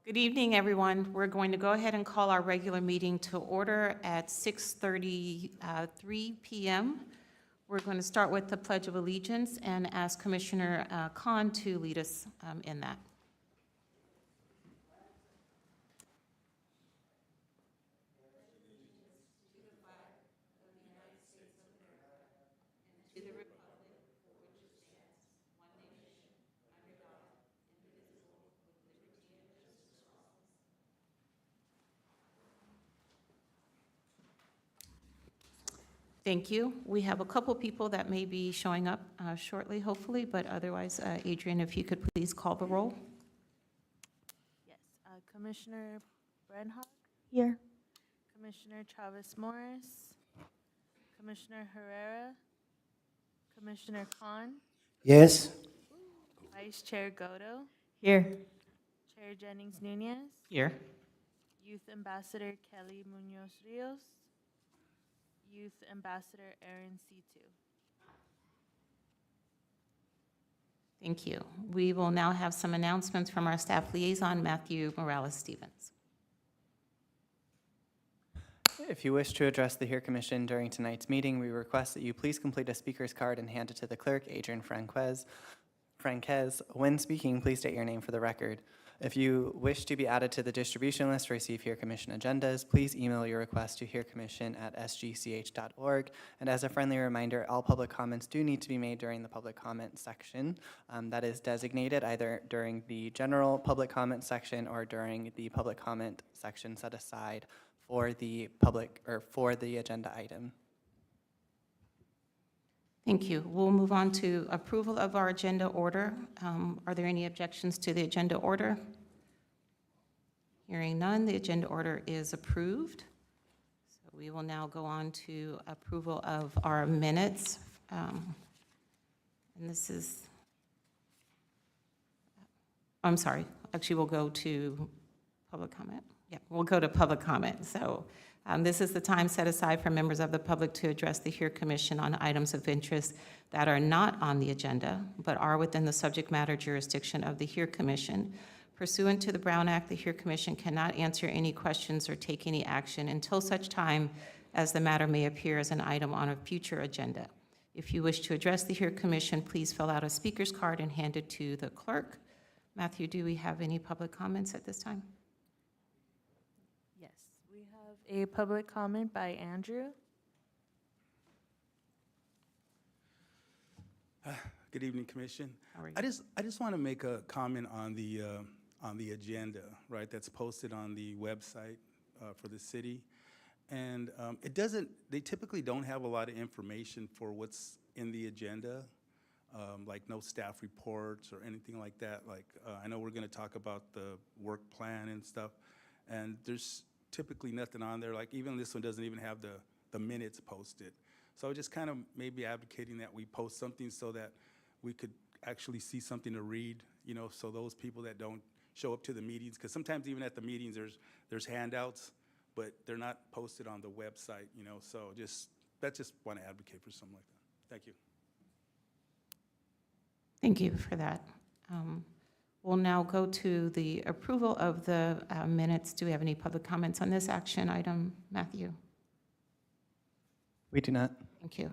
Good evening, everyone. We're going to go ahead and call our regular meeting to order at 6:33 p.m. We're going to start with the Pledge of Allegiance and ask Commissioner Khan to lead us in that. Thank you. We have a couple people that may be showing up shortly, hopefully, but otherwise, Adrian, if you could please call the roll. Yes, Commissioner Brenhog, Here. Commissioner Chavez Morris, Commissioner Herrera, Commissioner Khan, Yes. Vice Chair Godo, Here. Chair Jennings Nunez, Here. Youth Ambassador Kelly Munoz Rios, Youth Ambassador Aaron C2. Thank you. We will now have some announcements from our staff liaison, Matthew Morales-Stevens. If you wish to address the HEAR Commission during tonight's meeting, we request that you please complete a speaker's card and hand it to the clerk, Adrian Franquez. When speaking, please state your name for the record. If you wish to be added to the distribution list to receive HEAR Commission agendas, please email your request to hearcommission@sgch.org. And as a friendly reminder, all public comments do need to be made during the public comment section that is designated either during the general public comment section or during the public comment section set aside for the public or for the agenda item. Thank you. We'll move on to approval of our agenda order. Are there any objections to the agenda order? Hearing none, the agenda order is approved. So we will now go on to approval of our minutes. And this is, I'm sorry, actually we'll go to public comment. Yeah, we'll go to public comment. So this is the time set aside for members of the public to address the HEAR Commission on items of interest that are not on the agenda, but are within the subject matter jurisdiction of the HEAR Commission. Pursuant to the Brown Act, the HEAR Commission cannot answer any questions or take any action until such time as the matter may appear as an item on a future agenda. If you wish to address the HEAR Commission, please fill out a speaker's card and hand it to the clerk. Matthew, do we have any public comments at this time? Yes, we have a public comment by Andrew. Good evening, Commission. How are you? I just want to make a comment on the agenda, right? That's posted on the website for the city, and they typically don't have a lot of information for what's in the agenda, like no staff reports or anything like that. Like I know we're going to talk about the work plan and stuff, and there's typically nothing on there. Like even this one doesn't even have the minutes posted. So just kind of maybe advocating that we post something so that we could actually see something to read, you know, so those people that don't show up to the meetings, because sometimes even at the meetings there's handouts, but they're not posted on the website, you know, so just want to advocate for something like that. Thank you. Thank you for that. We'll now go to the approval of the minutes. Do we have any public comments on this action item, Matthew? We do not. Thank you.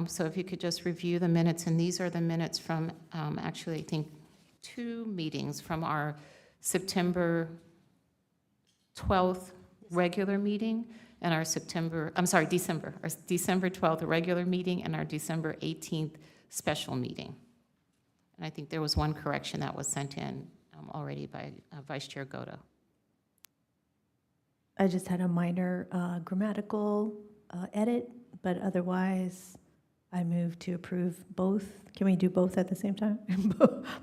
So if you could just review the minutes, and these are the minutes from actually, I think, 2 meetings from our September 12th regular meeting and our December 12th regular meeting and our December 18th special meeting. And I think there was one correction that was sent in already by Vice Chair Godo. I just had a minor grammatical edit, but otherwise I move to approve both. Can we do both at the same time?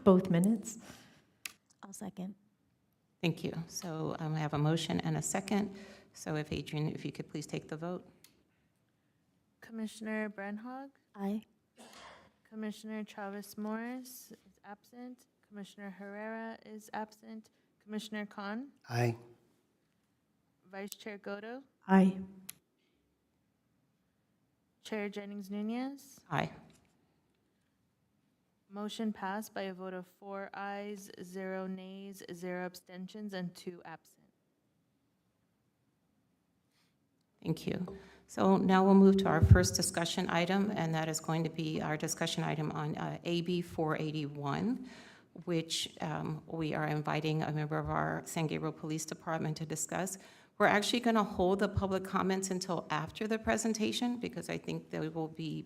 Both minutes? I'll second. Thank you. So I have a motion and a second. So if Adrian, if you could please take the vote. Commissioner Brenhog, Aye. Commissioner Chavez Morris is absent, Commissioner Herrera is absent, Commissioner Khan, Aye. Vice Chair Godo, Aye. Chair Jennings Nunez, Aye. Motion passed by a vote of 4 ayes, 0 nays, 0 abstentions, and 2 absent. Thank you. So now we'll move to our first discussion item, and that is going to be our discussion item on AB 481, which we are inviting a member of our San Gabriel Police Department to discuss. We're actually going to hold the public comments until after the presentation, because I think they will be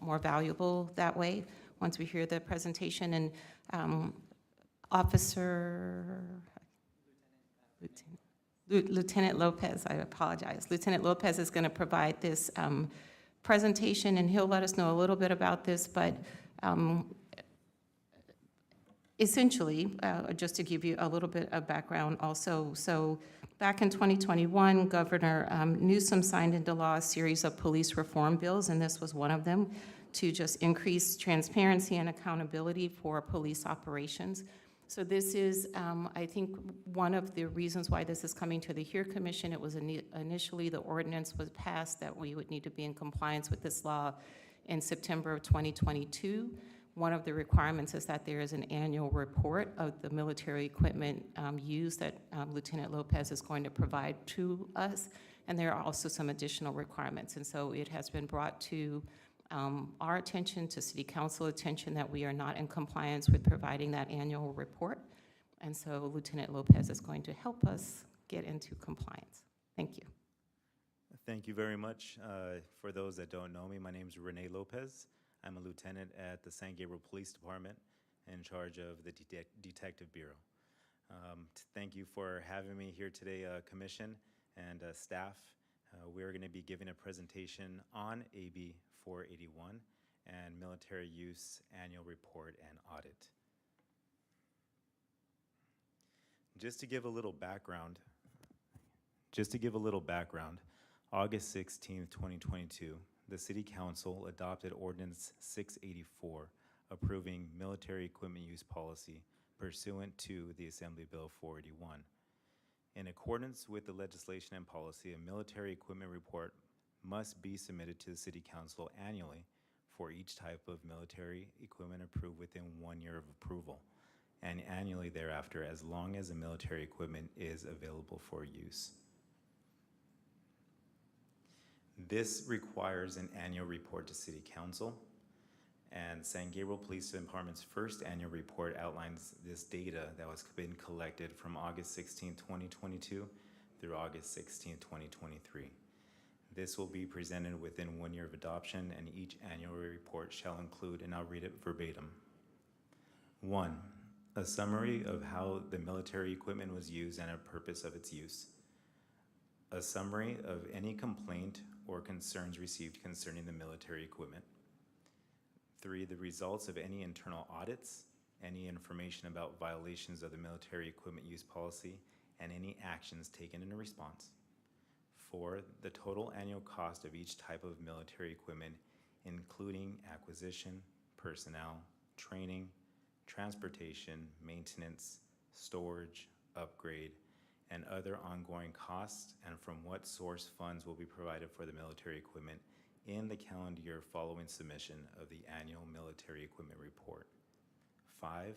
more valuable that way, once we hear the presentation. And Lieutenant Lopez, I apologize. Lieutenant Lopez is going to provide this presentation, and he'll let us know a little bit about this, but essentially, just to give you a little bit of background also, so back in 2021, Governor Newsom signed into law a series of police reform bills, and this was one of them, to just increase transparency and accountability for police operations. So this is, I think, one of the reasons why this is coming to the HERE Commission. It was initially, the ordinance was passed that we would need to be in compliance with this law in September of 2022. One of the requirements is that there is an annual report of the military equipment used that Lieutenant Lopez is going to provide to us, and there are also some additional requirements. And so it has been brought to our attention, to City Council attention, that we are not in compliance with providing that annual report. And so Lieutenant Lopez is going to help us get into compliance. Thank you. Thank you very much. For those that don't know me, my name is Rene Lopez. I'm a lieutenant at the San Gabriel Police Department in charge of the Detective Bureau. Thank you for having me here today, Commission and staff. We're going to be giving a presentation on AB 481 and Military Use Annual Report and Audit. Just to give a little background, August 16, 2022, the City Council adopted Ordinance 684, approving military equipment use policy pursuant to the Assembly Bill 481. In accordance with the legislation and policy, a military equipment report must be submitted to the City Council annually for each type of military equipment approved within 1 year of approval, and annually thereafter, as long as the military equipment is available for use. This requires an annual report to City Council, and San Gabriel Police Department's first annual report outlines this data that was been collected from August 16, 2022 through August 16, 2023. This will be presented within 1 year of adoption, and each annual report shall include, and I'll read it verbatim. 1, a summary of how the military equipment was used and a purpose of its use. A summary of any complaint or concerns received concerning the military equipment. 3, the results of any internal audits, any information about violations of the military equipment use policy, and any actions taken in response. 4, the total annual cost of each type of military equipment, including acquisition, personnel, training, transportation, maintenance, storage, upgrade, and other ongoing costs, and from what source funds will be provided for the military equipment in the calendar year following submission of the annual military equipment report. 5,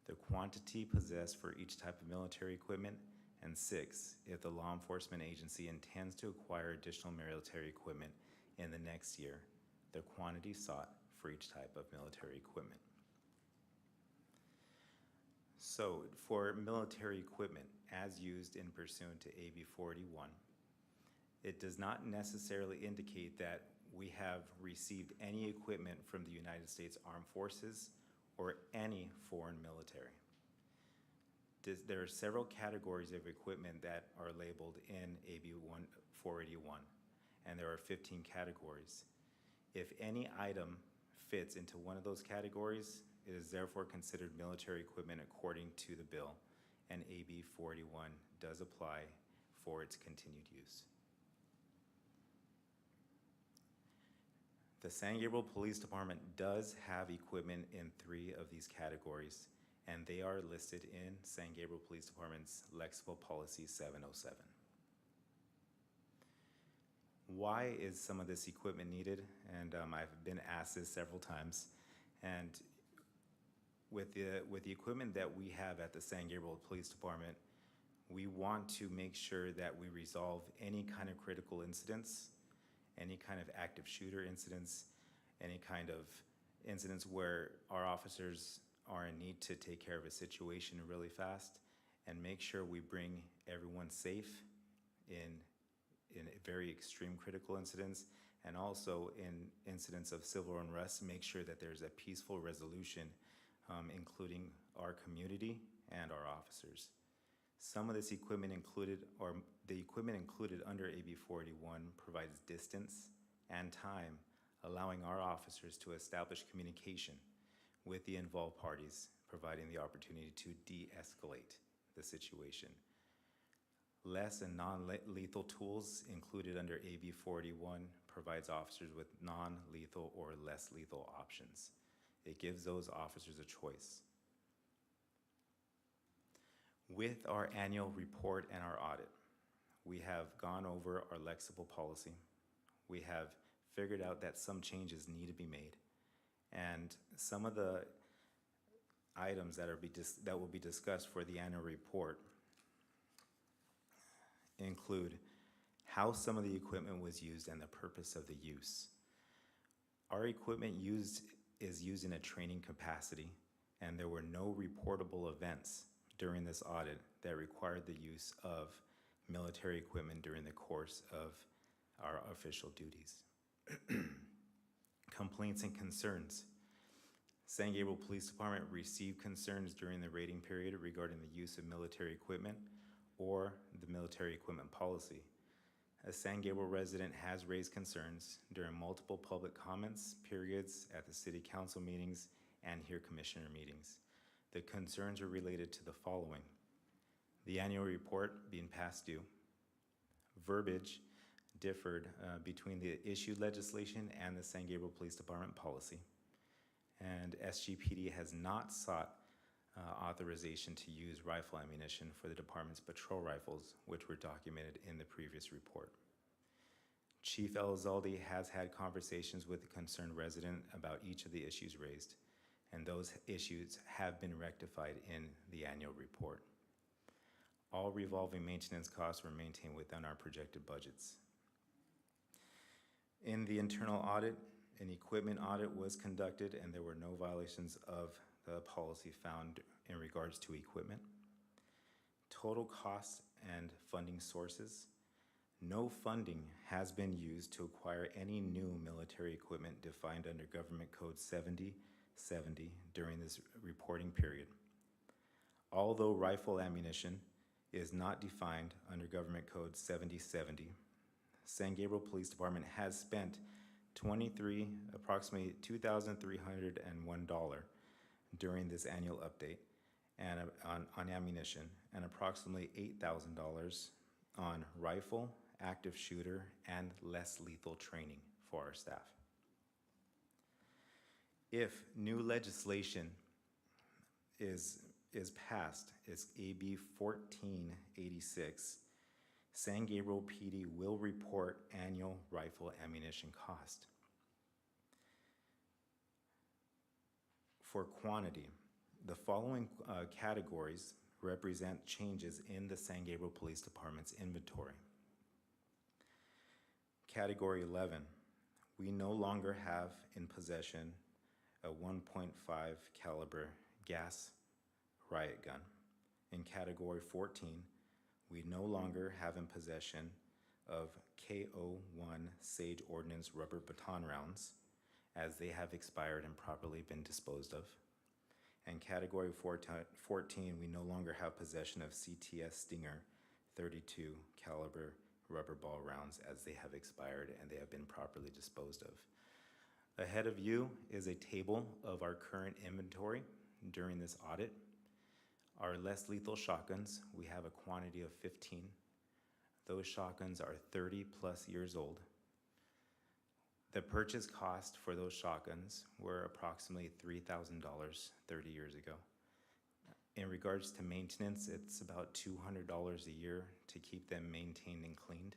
the quantity possessed for each type of military equipment. And 6, if the law enforcement agency intends to acquire additional military equipment in the next year, the quantity sought for each type of military equipment. So for military equipment as used in pursuant to AB 481, it does not necessarily indicate that we have received any equipment from the United States Armed Forces or any foreign military. There are several categories of equipment that are labeled in AB 481, and there are 15 categories. If any item fits into one of those categories, it is therefore considered military equipment according to the bill, and AB 481 does apply for its continued use. The San Gabriel Police Department does have equipment in 3 of these categories, and they are listed in San Gabriel Police Department's Lexible Policy 707. Why is some of this equipment needed? And I've been asked this several times. And with the equipment that we have at the San Gabriel Police Department, we want to make sure that we resolve any kind of critical incidents, any kind of active shooter incidents, any kind of incidents where our officers are in need to take care of a situation really fast, and make sure we bring everyone safe in very extreme critical incidents, and also in incidents of civil unrest, make sure that there's a peaceful resolution, including our community and our officers. Some of this equipment included, or the equipment included under AB 41 provides distance and time, allowing our officers to establish communication with the involved parties, providing the opportunity to de-escalate the situation. Less and non-lethal tools included under AB 41 provides officers with non-lethal or less lethal options. It gives those officers a choice. With our annual report and our audit, we have gone over our lexible policy. We have figured out that some changes need to be made. And some of the items that will be discussed for the annual report include how some of the equipment was used and the purpose of the use. Our equipment is used in a training capacity, and there were no reportable events during this audit that required the use of military equipment during the course of our official duties. Complaints and concerns. San Gabriel Police Department received concerns during the rating period regarding the use of military equipment or the military equipment policy. A San Gabriel resident has raised concerns during multiple public comments periods at the city council meetings and here commissioner meetings. The concerns are related to the following: the annual report being past due, verbiage differed between the issued legislation and the San Gabriel Police Department policy, and SGPD has not sought authorization to use rifle ammunition for the department's patrol rifles, which were documented in the previous report. Chief Elizalde has had conversations with the concerned resident about each of the issues raised, and those issues have been rectified in the annual report. All revolving maintenance costs were maintained within our projected budgets. In the internal audit, an equipment audit was conducted, and there were no violations of the policy found in regards to equipment. Total costs and funding sources. No funding has been used to acquire any new military equipment defined under Government Code 7070 during this reporting period. Although rifle ammunition is not defined under Government Code 7070, San Gabriel Police Department has spent approximately $2,301 during this annual update and on ammunition, and approximately $8,000 on rifle, active shooter, and less lethal training for our staff. If new legislation is passed, it's AB 1486, San Gabriel PD will report annual rifle ammunition cost. For quantity, the following categories represent changes in the San Gabriel Police Department's inventory. Category 11, we no longer have in possession a 1.5 caliber gas riot gun. In category 14, we no longer have in possession of KO-1 Sage Ordnance rubber baton rounds, as they have expired and properly been disposed of. And category 14, we no longer have possession of CTS Stinger 32 caliber rubber ball rounds, as they have expired and they have been properly disposed of. Ahead of you is a table of our current inventory during this audit. Our less lethal shotguns, we have a quantity of 15. Those shotguns are 30 plus years old. The purchase cost for those shotguns were approximately $3,000 30 years ago. In regards to maintenance, it's about $200 a year to keep them maintained and cleaned,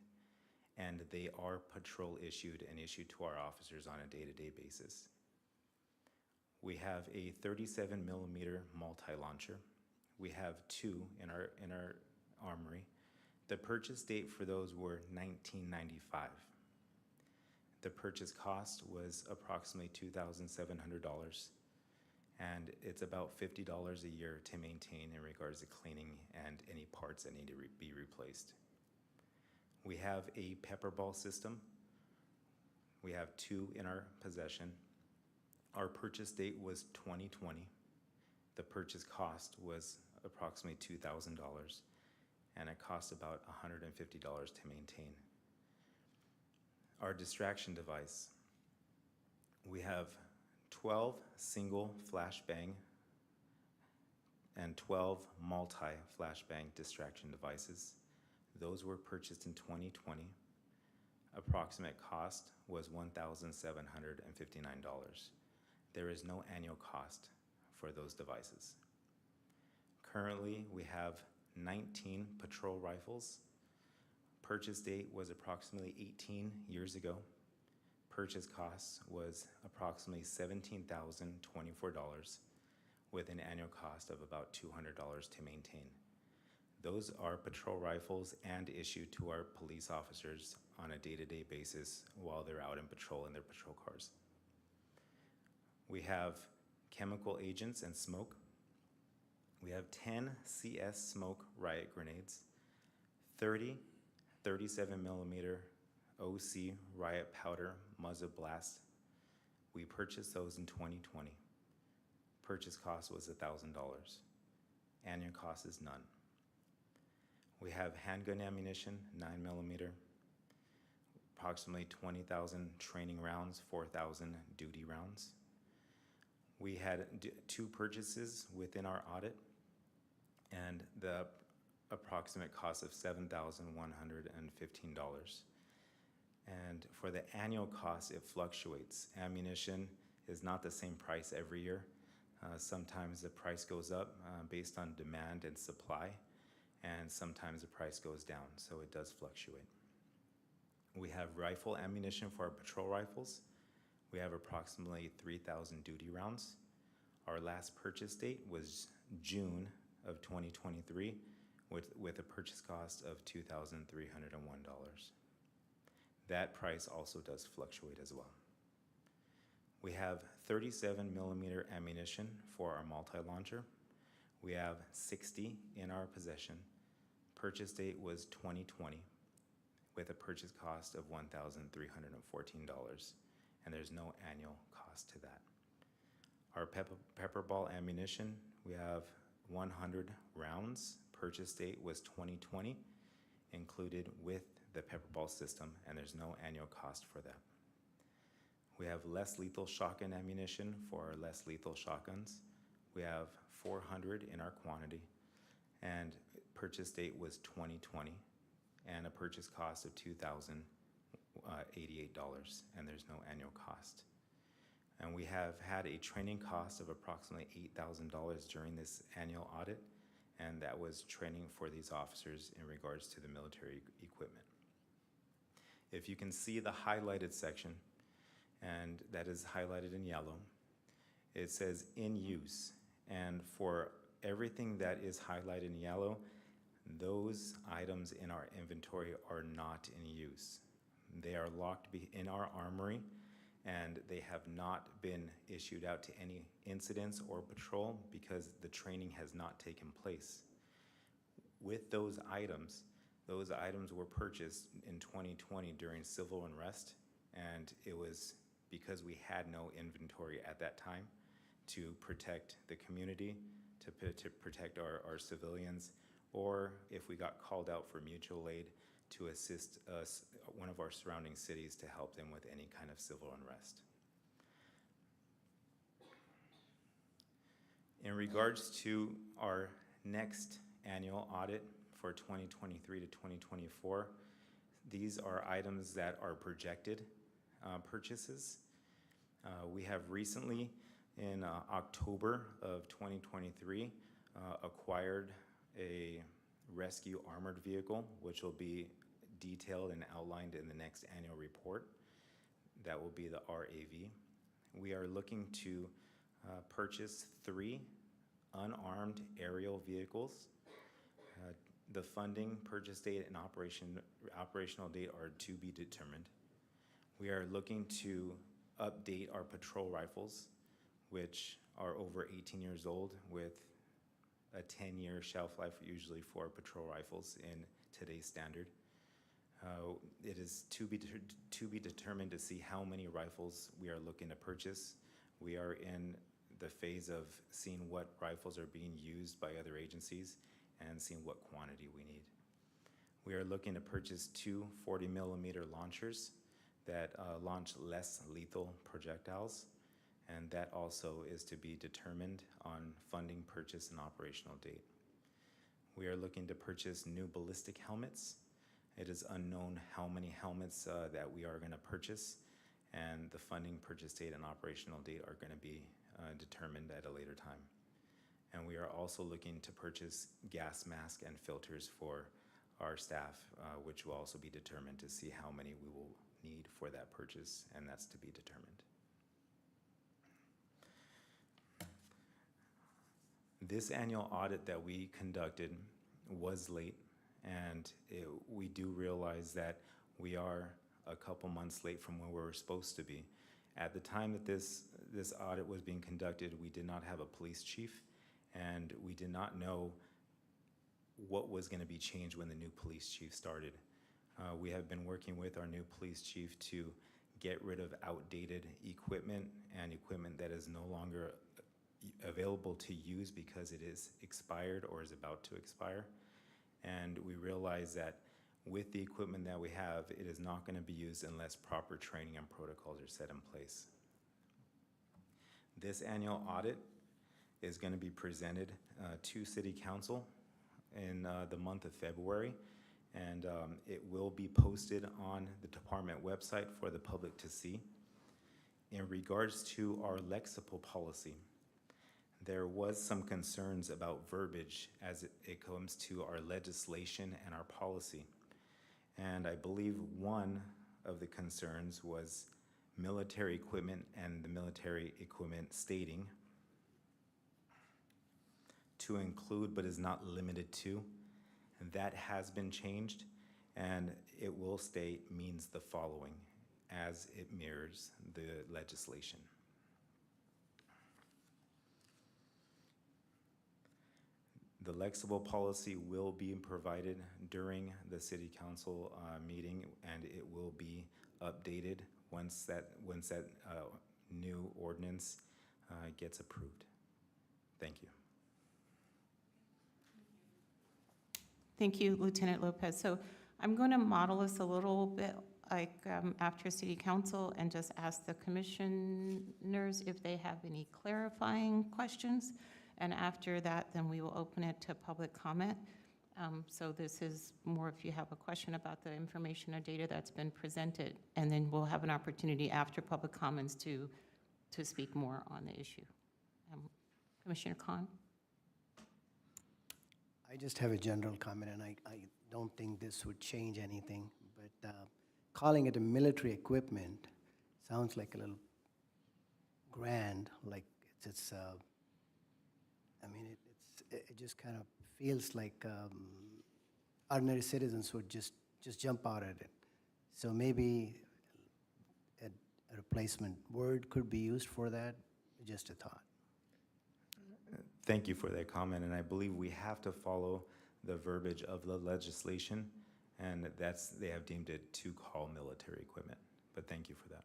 and they are patrol issued and issued to our officers on a day-to-day basis. We have a 37 millimeter multi-launcher. We have two in our armory. The purchase date for those were 1995. The purchase cost was approximately $2,700, and it's about $50 a year to maintain in regards to cleaning and any parts that need to be replaced. We have a pepper ball system. We have two in our possession. Our purchase date was 2020. The purchase cost was approximately $2,000, and it costs about $150 to maintain. Our distraction device. We have 12 single flashbang and 12 multi-flashbang distraction devices. Those were purchased in 2020. Approximate cost was $1,759. There is no annual cost for those devices. Currently, we have 19 patrol rifles. Purchase date was approximately 18 years ago. Purchase cost was approximately $17,024 with an annual cost of about $200 to maintain. Those are patrol rifles and issued to our police officers on a day-to-day basis while they're out in patrol in their patrol cars. We have chemical agents and smoke. We have 10 CS smoke riot grenades, 30 37 millimeter OC riot powder muzzle blast. We purchased those in 2020. Purchase cost was $1,000. Annual cost is none. We have handgun ammunition, 9 millimeter, approximately 20,000 training rounds, 4,000 duty rounds. We had two purchases within our audit, and the approximate cost of $7,115. And for the annual cost, it fluctuates. Ammunition is not the same price every year. Sometimes the price goes up based on demand and supply, and sometimes the price goes down, so it does fluctuate. We have rifle ammunition for our patrol rifles. We have approximately 3,000 duty rounds. Our last purchase date was June of 2023 with a purchase cost of $2,301. That price also does fluctuate as well. We have 37 millimeter ammunition for our multi-launcher. We have 60 in our possession. Purchase date was 2020 with a purchase cost of $1,314, and there's no annual cost to that. Our pepper ball ammunition, we have 100 rounds. Purchase date was 2020, included with the pepper ball system, and there's no annual cost for that. We have less lethal shotgun ammunition for our less lethal shotguns. We have 400 in our quantity, and purchase date was 2020, and a purchase cost of $2,088, and there's no annual cost. And we have had a training cost of approximately $8,000 during this annual audit, and that was training for these officers in regards to the military equipment. If you can see the highlighted section, and that is highlighted in yellow, it says in use. And for everything that is highlighted in yellow, those items in our inventory are not in use. They are locked in our armory, and they have not been issued out to any incidents or patrol because the training has not taken place. With those items were purchased in 2020 during civil unrest, and it was because we had no inventory at that time to protect the community, to protect our civilians, or if we got called out for mutual aid, to assist us, one of our surrounding cities, to help them with any kind of civil unrest. In regards to our next annual audit for 2023 to 2024, these are items that are projected purchases. We have recently, in October of 2023, acquired a rescue armored vehicle, which will be detailed and outlined in the next annual report. That will be the RAV. We are looking to purchase 3 unarmed aerial vehicles. The funding, purchase date, and operational date are to be determined. We are looking to update our patrol rifles, which are over 18 years old, with a 10-year shelf life usually for patrol rifles in today's standard. It is to be determined to see how many rifles we are looking to purchase. We are in the phase of seeing what rifles are being used by other agencies and seeing what quantity we need. We are looking to purchase 2 40-millimeter launchers that launch less lethal projectiles, and that also is to be determined on funding, purchase, and operational date. We are looking to purchase new ballistic helmets. It is unknown how many helmets that we are going to purchase, and the funding, purchase date, and operational date are going to be determined at a later time. And we are also looking to purchase gas masks and filters for our staff, which will also be determined to see how many we will need for that purchase, and that's to be determined. This annual audit that we conducted was late, and we do realize that we are a couple months late from where we were supposed to be. At the time that this audit was being conducted, we did not have a police chief, and we did not know what was going to be changed when the new police chief started. We have been working with our new police chief to get rid of outdated equipment and equipment that is no longer available to use because it is expired or is about to expire. And we realize that with the equipment that we have, it is not going to be used unless proper training and protocols are set in place. This annual audit is going to be presented to City Council in the month of February, and it will be posted on the department website for the public to see. In regards to our lexical policy, there was some concerns about verbiage as it comes to our legislation and our policy. And I believe one of the concerns was military equipment and the military equipment stating to include but is not limited to. And that has been changed, and it will state means the following as it mirrors the legislation. The lexible policy will be provided during the City Council meeting, and it will be updated once that new ordinance gets approved. Thank you. Thank you, Lieutenant Lopez. So I'm going to model this a little bit like after City Council and just ask the commissioners if they have any clarifying questions. And after that, then we will open it to public comment. So this is more if you have a question about the information or data that's been presented, and then we'll have an opportunity after public comments to speak more on the issue. Commissioner Khan? I just have a general comment, and I don't think this would change anything, but calling it a military equipment sounds like a little grand, like it's I mean, it just kind of feels like ordinary citizens would just jump out at it. So maybe a replacement word could be used for that, just a thought. Thank you for that comment, and I believe we have to follow the verbiage of the legislation, and they have deemed it to call military equipment, but thank you for that.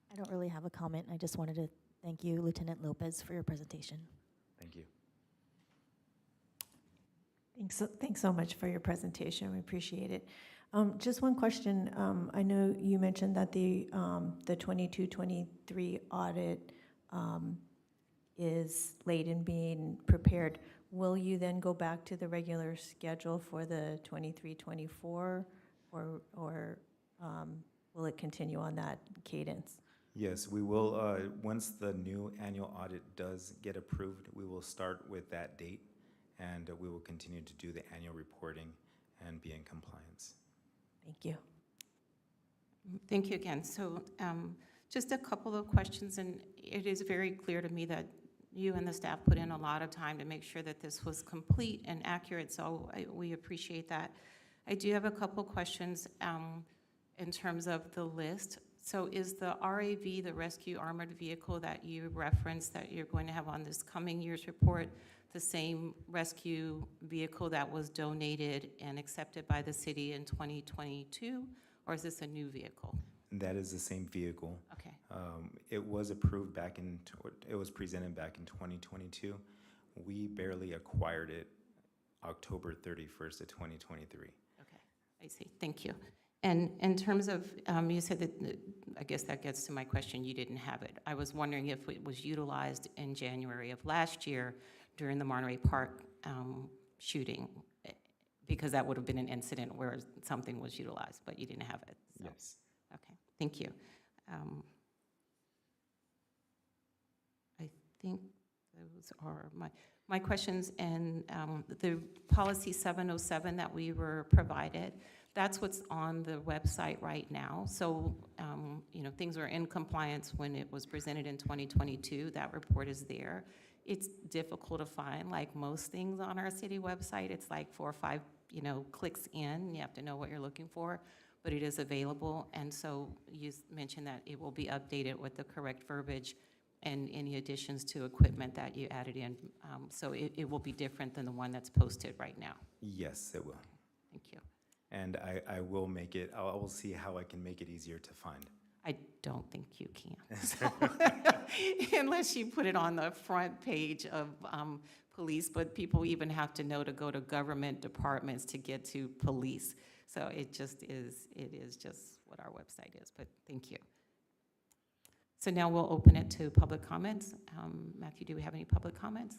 I don't really have a comment. I just wanted to thank you, Lieutenant Lopez, for your presentation. Thank you. Thanks so much for your presentation. We appreciate it. Just one question. I know you mentioned that the 22-23 audit is late in being prepared. Will you then go back to the regular schedule for the 23-24, or will it continue on that cadence? Yes, we will. Once the new annual audit does get approved, we will start with that date, and we will continue to do the annual reporting and be in compliance. Thank you. Thank you again. So just a couple of questions, and it is very clear to me that you and the staff put in a lot of time to make sure that this was complete and accurate, so we appreciate that. I do have a couple questions in terms of the list. So is the RAV, the Rescue Armored Vehicle that you referenced that you're going to have on this coming year's report, the same rescue vehicle that was donated and accepted by the city in 2022? Or is this a new vehicle? That is the same vehicle. Okay, It was approved back in, it was presented back in 2022. We barely acquired it October 31st of 2023. okay, I see, thank you. And in terms of, you said that, I guess that gets to my question, you didn't have it. I was wondering if it was utilized in January of last year during the Monterey Park shooting, because that would have been an incident where something was utilized, but you didn't have it. So. Yes. Okay, thank you. I think those are my questions. And the policy 707 that we were provided, that's what's on the website right now. So, you know, things were in compliance when it was presented in 2022. That report is there. It's difficult to find, like most things on our city website. It's like 4 or 5, you know, clicks in. You have to know what you're looking for, but it is available. And so you mentioned that it will be updated with the correct verbiage and any additions to equipment that you added in. So it will be different than the one that's posted right now. Yes, it will. Thank you. And I will make it, I will see how I can make it easier to find. I don't think you can. So, unless you put it on the front page of police, but people even have to know to go to government departments to get to police. So it is just what our website is, but thank you. So now we'll open it to public comments. Matthew, do we have any public comments?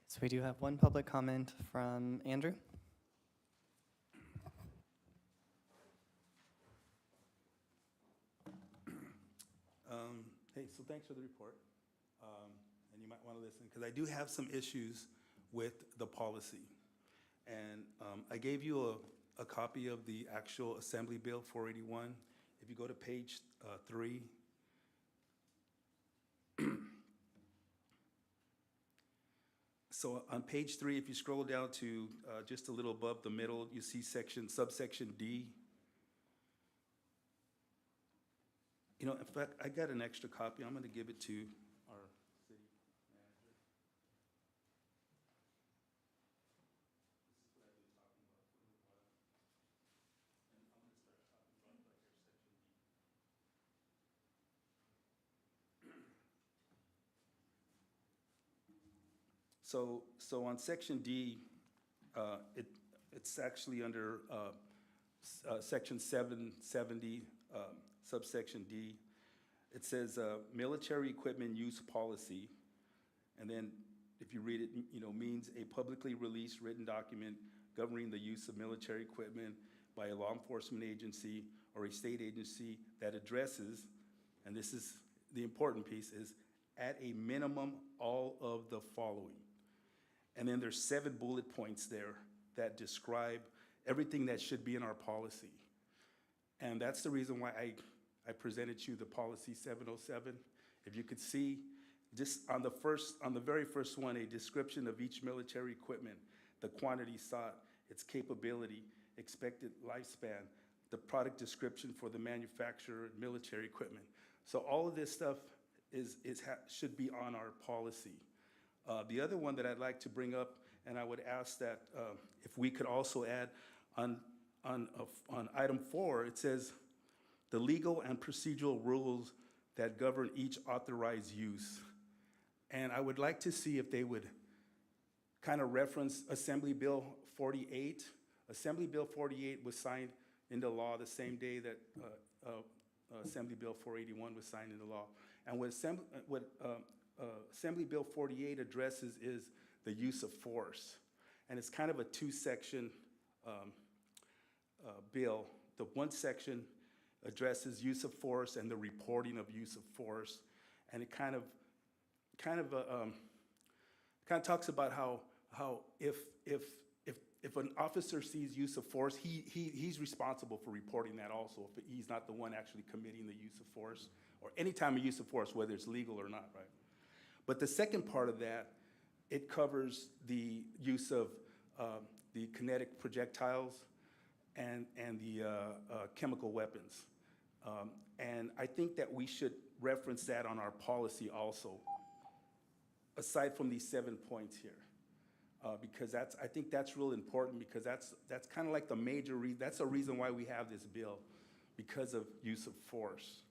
So we do have one public comment from Andrew. Hey, so thanks for the report. And you might want to listen, because I do have some issues with the policy. And I gave you a copy of the actual Assembly Bill 481. If you go to page 3, so on page 3, if you scroll down to just a little above the middle, you see subsection D. You know, in fact, I got an extra copy. I'm going to give it to our city manager. This is what I've been talking about for a little while. And I'm going to start talking about right here, section D. So on section D, it's actually under section 770, subsection D. It says military equipment use policy, and then if you read it, you know, means a publicly released written document governing the use of military equipment by a law enforcement agency or a state agency that addresses, and this is the important piece, is at a minimum all of the following. And then there's 7 bullet points there that describe everything that should be in our policy. And that's the reason why I presented you the policy 707. If you could see, just on the very first one, a description of each military equipment, the quantity sought, its capability, expected lifespan, the product description for the manufacturer, military equipment. So all of this stuff should be on our policy. The other one that I'd like to bring up, and I would ask that if we could also add on item 4, it says the legal and procedural rules that govern each authorized use. And I would like to see if they would kind of reference Assembly Bill 48. Assembly Bill 48 was signed into law the same day that Assembly Bill 481 was signed into law. And what Assembly Bill 48 addresses is the use of force. And it's kind of a 2-section bill. The one section addresses use of force and the reporting of use of force. And it kind of talks about how if an officer sees use of force, he's responsible for reporting that also, if he's not the one actually committing the use of force, or any time of use of force, whether it's legal or not, right? But the second part of that, it covers the use of the kinetic projectiles and the chemical weapons. And I think that we should reference that on our policy also, aside from these 7 points here. Because I think that's real important, because that's kind of like the major reason, that's the reason why we have this bill, because of use of force.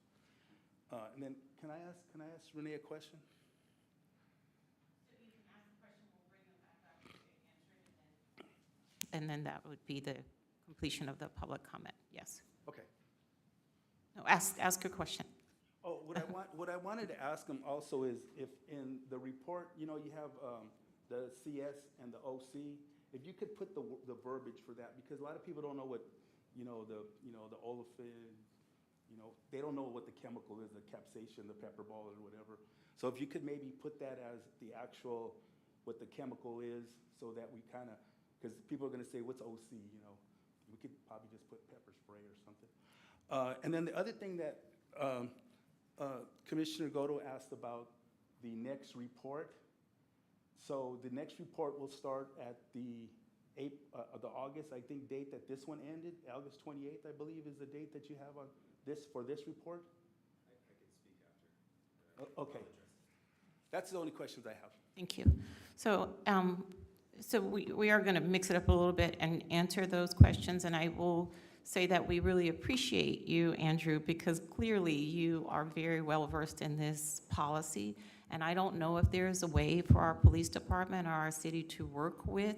And then, can I ask Renee a question? And then that would be the completion of the public comment, yes. Okay. No, ask your question. Oh, what I wanted to ask him also is, if in the report, you know, you have the CS and the OC, if you could put the verbiage for that, because a lot of people don't know what, the olefin, they don't know what the chemical is, the capsaicin, the pepper ball, or whatever. So if you could maybe put that as the actual, what the chemical is, so that we kind of, because people are going to say, what's OC, We could probably just put pepper spray or something. And then the other thing that Commissioner Godo asked about the next report. So the next report will start at the August, I think, date that this one ended. August 28th, I believe, is the date that you have on this, for this report? I can speak after. Okay. That's the only questions I have. Thank you. So, we are going to mix it up a little bit and answer those questions, and I will say that we really appreciate you, Andrew, because clearly you are very well versed in this policy, and I don't know if there is a way for our police department or our city to work with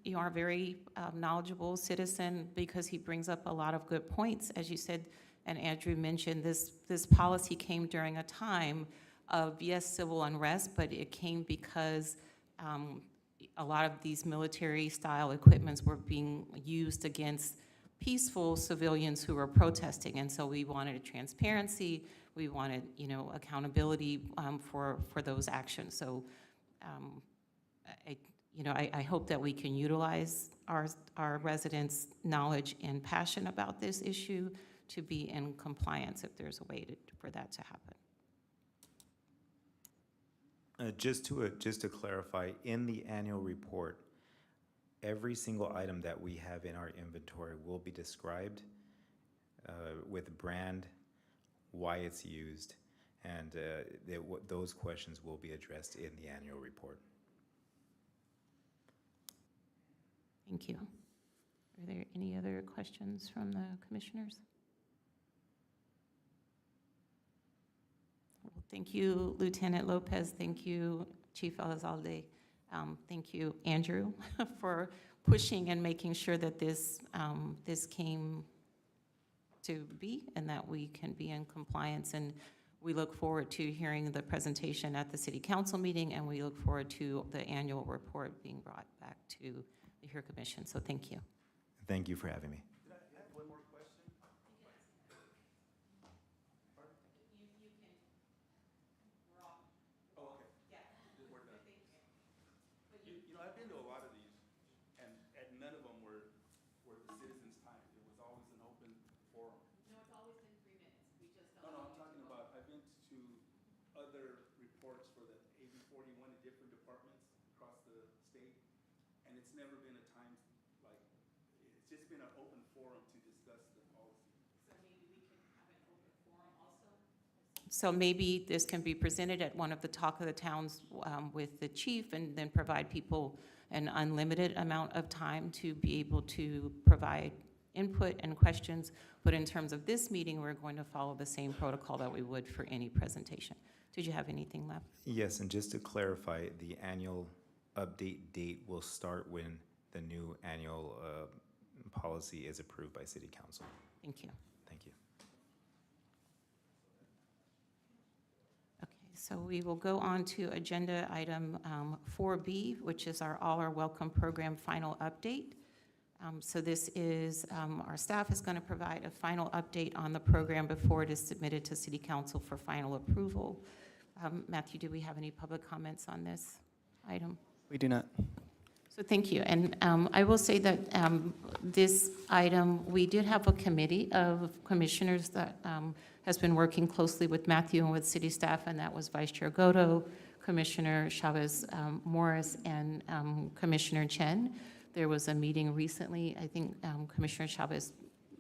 you are a very knowledgeable citizen, because he brings up a lot of good points. As you said, and Andrew mentioned, this policy came during a time of, yes, civil unrest, but it came because a lot of these military-style equipments were being used against peaceful civilians who were protesting, and so we wanted transparency, we wanted, accountability for those actions. So, I hope that we can utilize our residents' knowledge and passion about this issue to be in compliance, if there's a way for that to happen. Just to clarify, in the annual report, every single item that we have in our inventory will be described with brand, why it's used, and those questions will be addressed in the annual report. Thank you. Are there any other questions from the commissioners? Well, thank you, Lieutenant Lopez. Thank you, Chief Elizalde. Thank you, Andrew, for pushing and making sure that this came to be and that we can be in compliance. And we look forward to hearing the presentation at the City Council meeting, and we look forward to the annual report being brought back to the HERE Commission. So thank you. Thank you for having me. Did I have one more question? Oh, okay. Yeah. We're done. I've been to a lot of these, and none of them were the citizens' time. It was always an open forum. No, it's always been 3 minutes. We just No, I'm talking about, I've been to other reports for the AB 41 in different departments across the state, and it's never been a time, like, it's just been an open forum to discuss the policy. So maybe we can have an open forum also? So maybe this can be presented at one of the Talk of the Towns with the chief, and then provide people an unlimited amount of time to be able to provide input and questions. But in terms of this meeting, we're going to follow the same protocol that we would for any presentation. Did you have anything left? Yes, and just to clarify, the annual update date will start when the new annual policy is approved by City Council. Thank you. Thank you. Okay, so we will go on to agenda item 4B, which is our All Are Welcome program final update. So this is, our staff is going to provide a final update on the program before it is submitted to City Council for final approval. Matthew, do we have any public comments on this item? We do not. So thank you. And I will say that this item, we did have a committee of commissioners that has been working closely with Matthew and with city staff, and that was Vice Chair Godo, Commissioner Chavez Morris, and Commissioner Chen. There was a meeting recently. I think Commissioner Chavez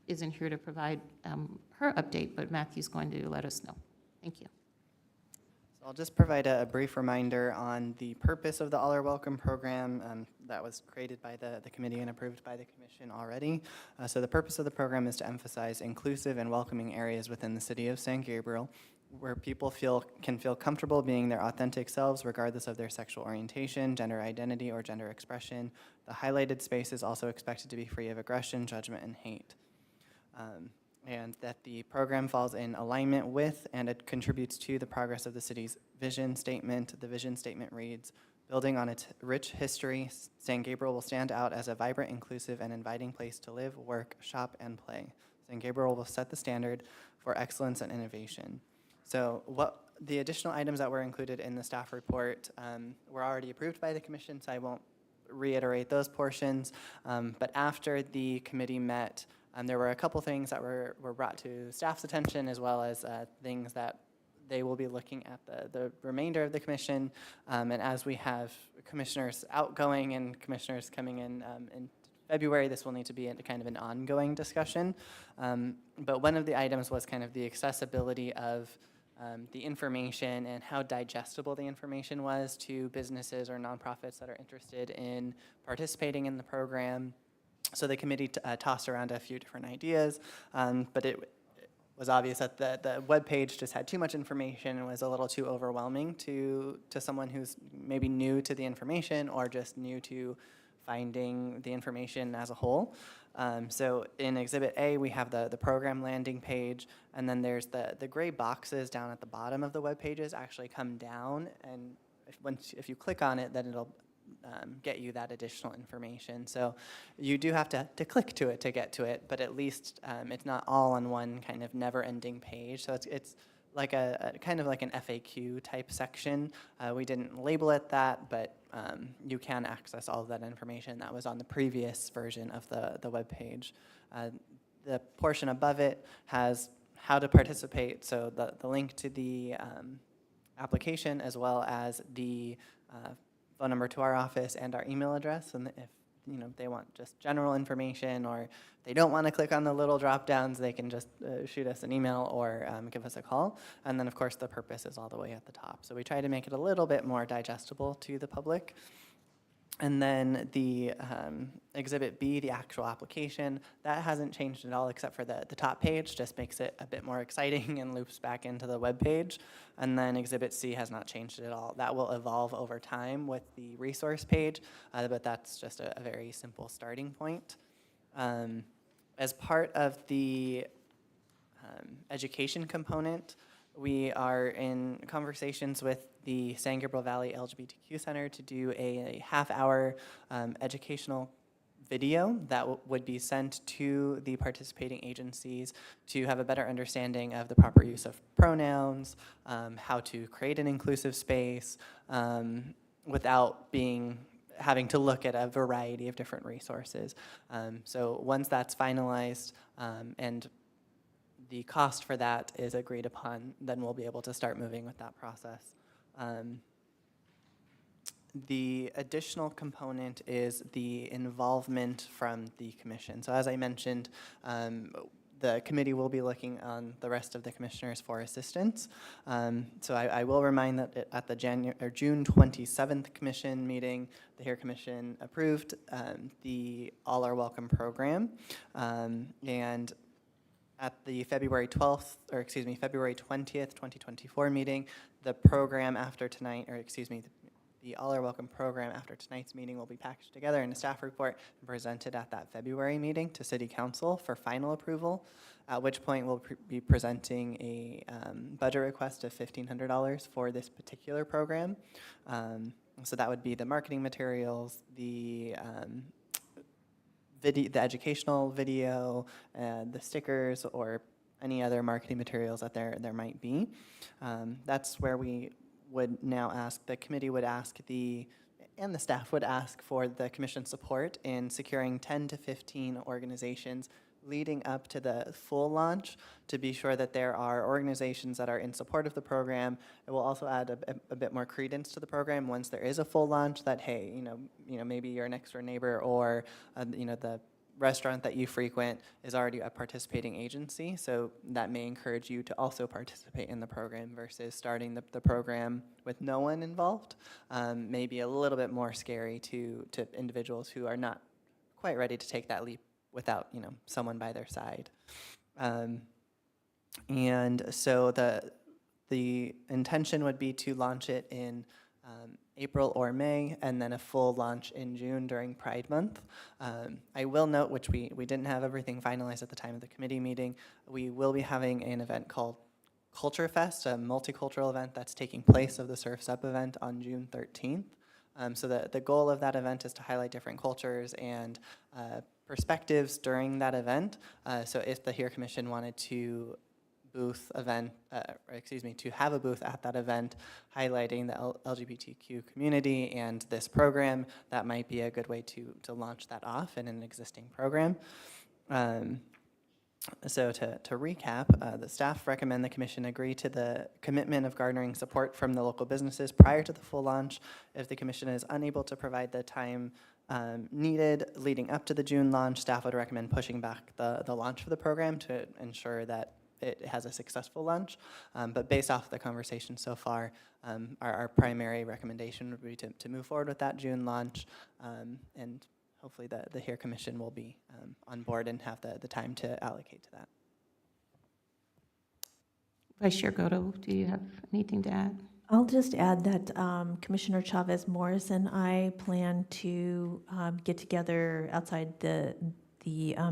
isn't here to provide her update, but Matthew's going to let us know. Thank you. So I'll just provide a brief reminder on the purpose of the All Are Welcome program that was created by the committee and approved by the commission already. So the purpose of the program is to emphasize inclusive and welcoming areas within the city of San Gabriel where people can feel comfortable being their authentic selves regardless of their sexual orientation, gender identity, or gender expression. The highlighted space is also expected to be free of aggression, judgment, and hate. And that the program falls in alignment with and it contributes to the progress of the city's vision statement. The vision statement reads, building on its rich history, San Gabriel will stand out as a vibrant, inclusive, and inviting place to live, work, shop, and play. San Gabriel will set the standard for excellence and innovation. So what the additional items that were included in the staff report were already approved by the commission, so I won't reiterate those portions. But after the committee met, there were a couple things that were brought to staff's attention, as well as things that they will be looking at the remainder of the commission. And as we have commissioners outgoing and commissioners coming in February, this will need to be kind of an ongoing discussion. But one of the items was kind of the accessibility of the information and how digestible the information was to businesses or nonprofits that are interested in participating in the program. So the committee tossed around a few different ideas, but it was obvious that the webpage just had too much information and was a little too overwhelming to someone who's maybe new to the information or just new to finding the information as a whole. So in Exhibit A, we have the program landing page, and then there's the gray boxes down at the bottom of the web pages actually come down, and if you click on it, then it'll get you that additional information. So you do have to click to it to get to it, but at least it's not all on one kind of never-ending page. So it's like a kind of like an FAQ type section. We didn't label it that, but you can access all of that information that was on the previous version of the web page. The portion above it has how to participate, so the link to the application, as well as the phone number to our office and our email address. And if they want just general information, or they don't want to click on the little drop downs, they can just shoot us an email or give us a call. And then of course the purpose is all the way at the top. So we try to make it a little bit more digestible to the public. And then the Exhibit B, the actual application, that hasn't changed at all except for the top page, just makes it a bit more exciting and loops back into the web page. And then Exhibit C has not changed at all. That will evolve over time with the resource page, but that's just a very simple starting point. As part of the education component, we are in conversations with the San Gabriel Valley LGBTQ Center to do a half-hour educational video that would be sent to the participating agencies to have a better understanding of the proper use of pronouns, how to create an inclusive space without having to look at a variety of different resources. So once that's finalized and the cost for that is agreed upon, then we'll be able to start moving with that process. The additional component is the involvement from the commission. So as I mentioned, the committee will be looking on the rest of the commissioners for assistance. So I will remind that at the June 27th commission meeting, the HERE Commission approved the All Are Welcome program. And at the February 20th, 2024 meeting, the program after tonight, the All Are Welcome program after tonight's meeting will be packaged together in a staff report and presented at that February meeting to City Council for final approval, at which point we'll be presenting a budget request of $1,500 for this particular program. So that would be the marketing materials, the educational video, the stickers, or any other marketing materials that there might be. That's where we would now ask, the committee would ask the and the staff would ask for the commission's support in securing 10 to 15 organizations leading up to the full launch to be sure that there are organizations that are in support of the program. It will also add a bit more credence to the program once there is a full launch that, hey, maybe your next door neighbor or, the restaurant that you frequent is already a participating agency. So that may encourage you to also participate in the program versus starting the program with no one involved. Maybe a little bit more scary to individuals who are not quite ready to take that leap without, someone by their side. And so the intention would be to launch it in April or May, and then a full launch in June during Pride Month. I will note, which we didn't have everything finalized at the time of the committee meeting, we will be having an event called Culture Fest, a multicultural event that's taking place of the Surf's Up event on June 13th. So the goal of that event is to highlight different cultures and perspectives during that event. So if the HERE Commission wanted to to have a booth at that event highlighting the LGBTQ community and this program, that might be a good way to launch that off in an existing program. So to recap, the staff recommend the commission agree to the commitment of garnering support from the local businesses prior to the full launch. If the commission is unable to provide the time needed leading up to the June launch, staff would recommend pushing back the launch of the program to ensure that it has a successful launch. But based off the conversation so far, our primary recommendation would be to move forward with that June launch, and hopefully the HERE Commission will be on board and have the time to allocate to that. Vice Chair Goto, do you have anything to add? I'll just add that Commissioner Chavez Morris and I plan to get together outside the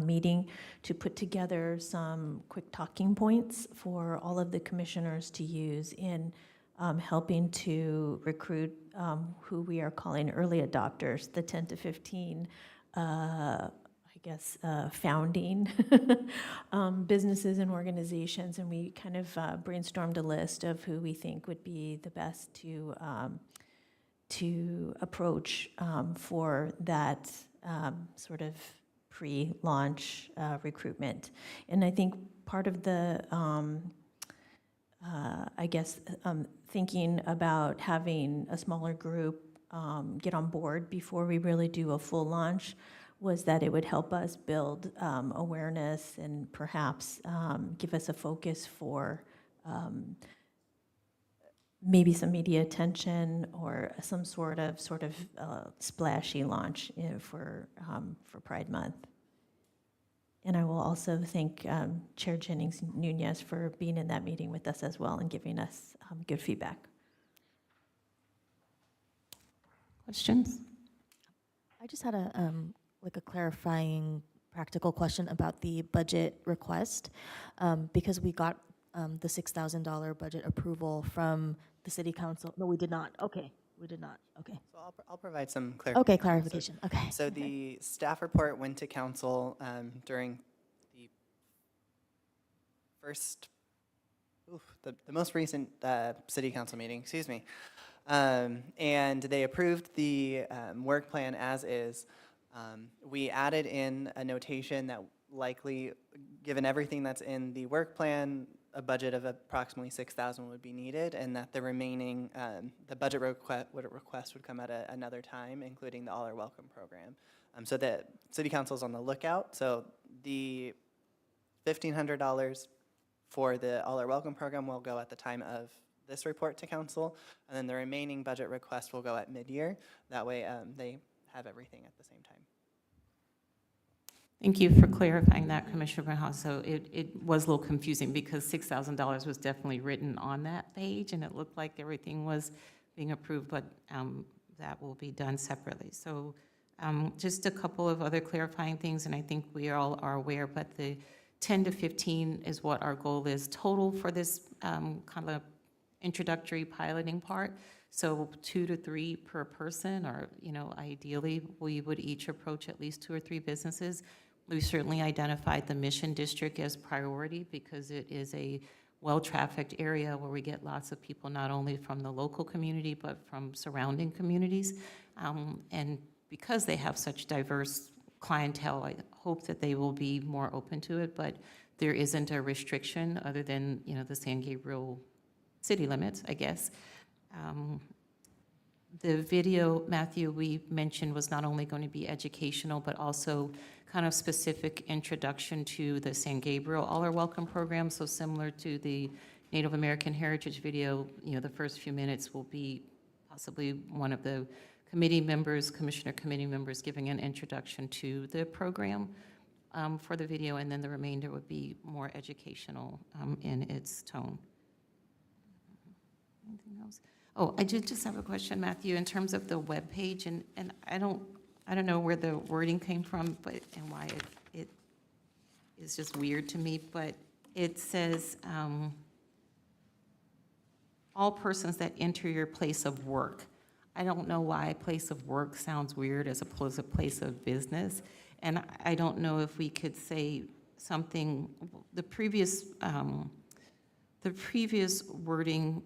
meeting to put together some quick talking points for all of the commissioners to use in helping to recruit who we are calling early adopters, the 10 to 15, founding businesses and organizations. And we kind of brainstormed a list of who we think would be the best to approach for that sort of pre-launch recruitment. And I think part of the, thinking about having a smaller group get on board before we really do a full launch was that it would help us build awareness and perhaps give us a focus for maybe some media attention or some sort of splashy launch for Pride Month. And I will also thank Chair Jennings Nunez for being in that meeting with us as well and giving us good feedback. Questions? I just had a clarifying practical question about the budget request, because we got the $6,000 budget approval from the city council. No, we did not. Okay, we did not. Okay. So I'll provide some clarification. Okay, clarification. Okay. So the staff report went to council during the most recent city council meeting, excuse me. And they approved the work plan as is. We added in a notation that likely, given everything that's in the work plan, a budget of approximately $6,000 would be needed, and that the remaining, the budget request would come at another time, including the All Are Welcome program. So the city council is on the lookout. So the $1,500 for the All Are Welcome program will go at the time of this report to council, and then the remaining budget request will go at mid-year. That way they have everything at the same time. Thank you for clarifying that, Commissioner Brown. So it was a little confusing because $6,000 was definitely written on that page, and it looked like everything was being approved, but that will be done separately. So just a couple of other clarifying things, and I think we all are aware, but the 10 to 15 is what our goal is total for this kind of introductory piloting part. So 2 to 3 per person, or ideally we would each approach at least 2 or 3 businesses. We certainly identified the Mission District as priority because it is a well-trafficked area where we get lots of people not only from the local community but from surrounding communities. And because they have such diverse clientele, I hope that they will be more open to it, but there isn't a restriction other than, the San Gabriel city limits, I guess. The video, Matthew, we mentioned was not only going to be educational, but also kind of specific introduction to the San Gabriel All Are Welcome program. So similar to the Native American Heritage video, the first few minutes will be possibly one of the commissioner committee members giving an introduction to the program for the video, and then the remainder would be more educational in its tone. Anything else? Oh, I did just have a question, Matthew, in terms of the webpage, and I don't know where the wording came from, but, and why it is just weird to me, but it says, all persons that enter your place of work. I don't know why place of work sounds weird as opposed to place of business, and I don't know if we could say something, the previous wording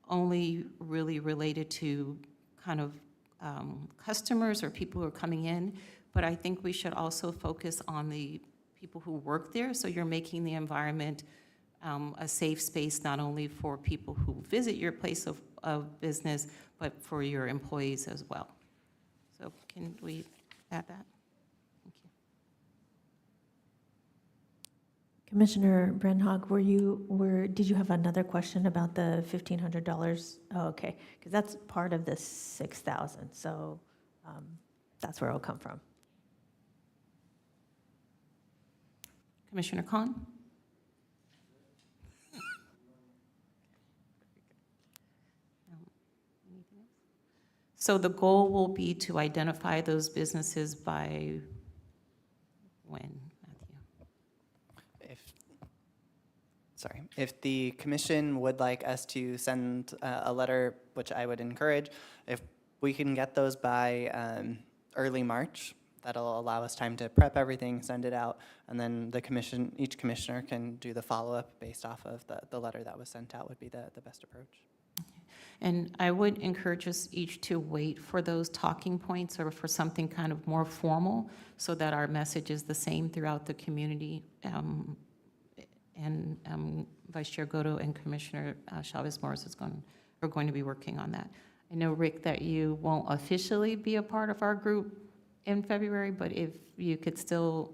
only really related to kind of customers or people who are coming in, but I think we should also focus on the people who work there, so you're making the environment a safe space not only for people who visit your place of business, but for your employees as well. So can we add that? Thank you. Commissioner Brenhog, did you have another question about the $1,500? Oh, okay, because that's part of the 6,000, so that's where it'll come from. Commissioner Khan? So the goal will be to identify those businesses by when, Matthew? If the commission would like us to send a letter, which I would encourage, if we can get those by early March, that'll allow us time to prep everything, send it out, and then each commissioner can do the follow-up based off of the letter that was sent out would be the best approach. And I would encourage us each to wait for those talking points or for something kind of more formal so that our message is the same throughout the community. And Vice Chair Goto and Commissioner Chavez-Morris are going to be working on that. I know, Rick, that you won't officially be a part of our group in February, but if you could still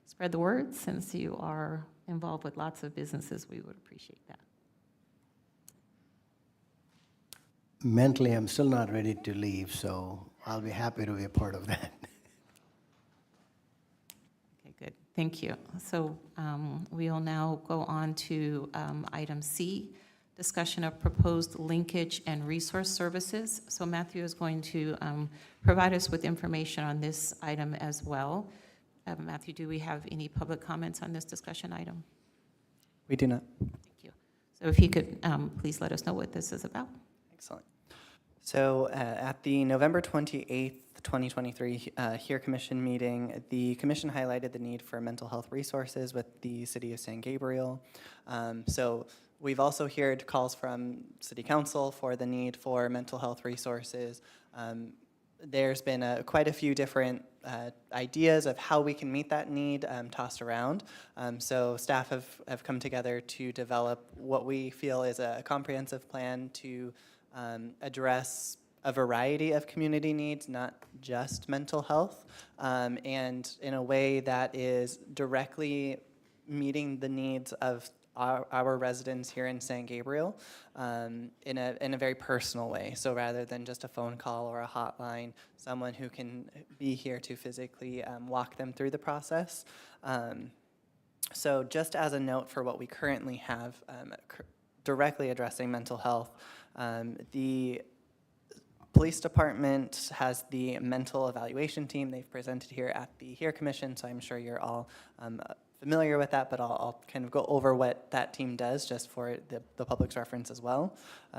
spread the word since you are involved with lots of businesses, we would appreciate that. Mentally, I'm still not ready to leave, so I'll be happy to be a part of that. Okay, good. Thank you. So we'll now go on to item C, discussion of proposed linkage and resource services. So Matthew is going to provide us with information on this item as well. Matthew, do we have any public comments on this discussion item? We do not. Thank you. So if you could please let us know what this is about. Excellent. So at the November 28th, 2023 HERE Commission meeting, the Commission highlighted the need for mental health resources with the City of San Gabriel. So we've also heard calls from City Council for the need for mental health resources. There's been quite a few different ideas of how we can meet that need tossed around. So staff have come together to develop what we feel is a comprehensive plan to address a variety of community needs, not just mental health, and in a way that is directly meeting the needs of our residents here in San Gabriel in a very personal way. So rather than just a phone call or a hotline, someone who can be here to physically walk them through the process. So just as a note for what we currently have directly addressing mental health, the police department has the mental evaluation team. They've presented here at the HERE Commission, so I'm sure you're all familiar with that, but I'll kind of go over what that team does just for the public's reference as well.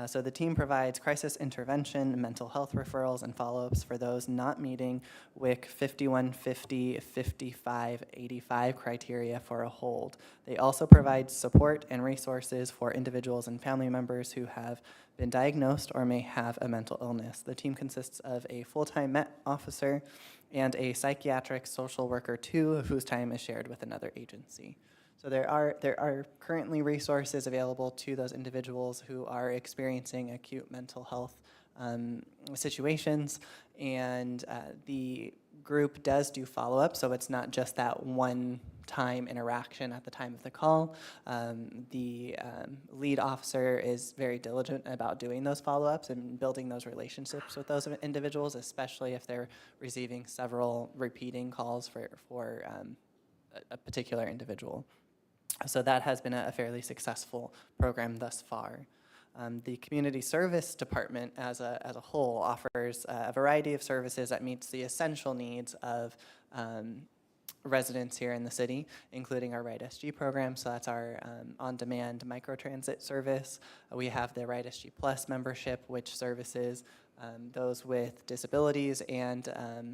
So the team provides crisis intervention, mental health referrals, and follow-ups for those not meeting WIC 5150, 55, 85 criteria for a hold. They also provide support and resources for individuals and family members who have been diagnosed or may have a mental illness. The team consists of a full-time MET officer and a psychiatric social worker too, whose time is shared with another agency. So there are currently resources available to those individuals who are experiencing acute mental health situations, and the group does do follow-up, so it's not just that one-time interaction at the time of the call. The lead officer is very diligent about doing those follow-ups and building those relationships with those individuals, especially if they're receiving several repeating calls for a particular individual. So that has been a fairly successful program thus far. The community service department as a whole offers a variety of services that meets the essential needs of residents here in the city, including our Right SG program. So that's our on-demand microtransit service. We have the Right SG Plus membership, which services those with disabilities and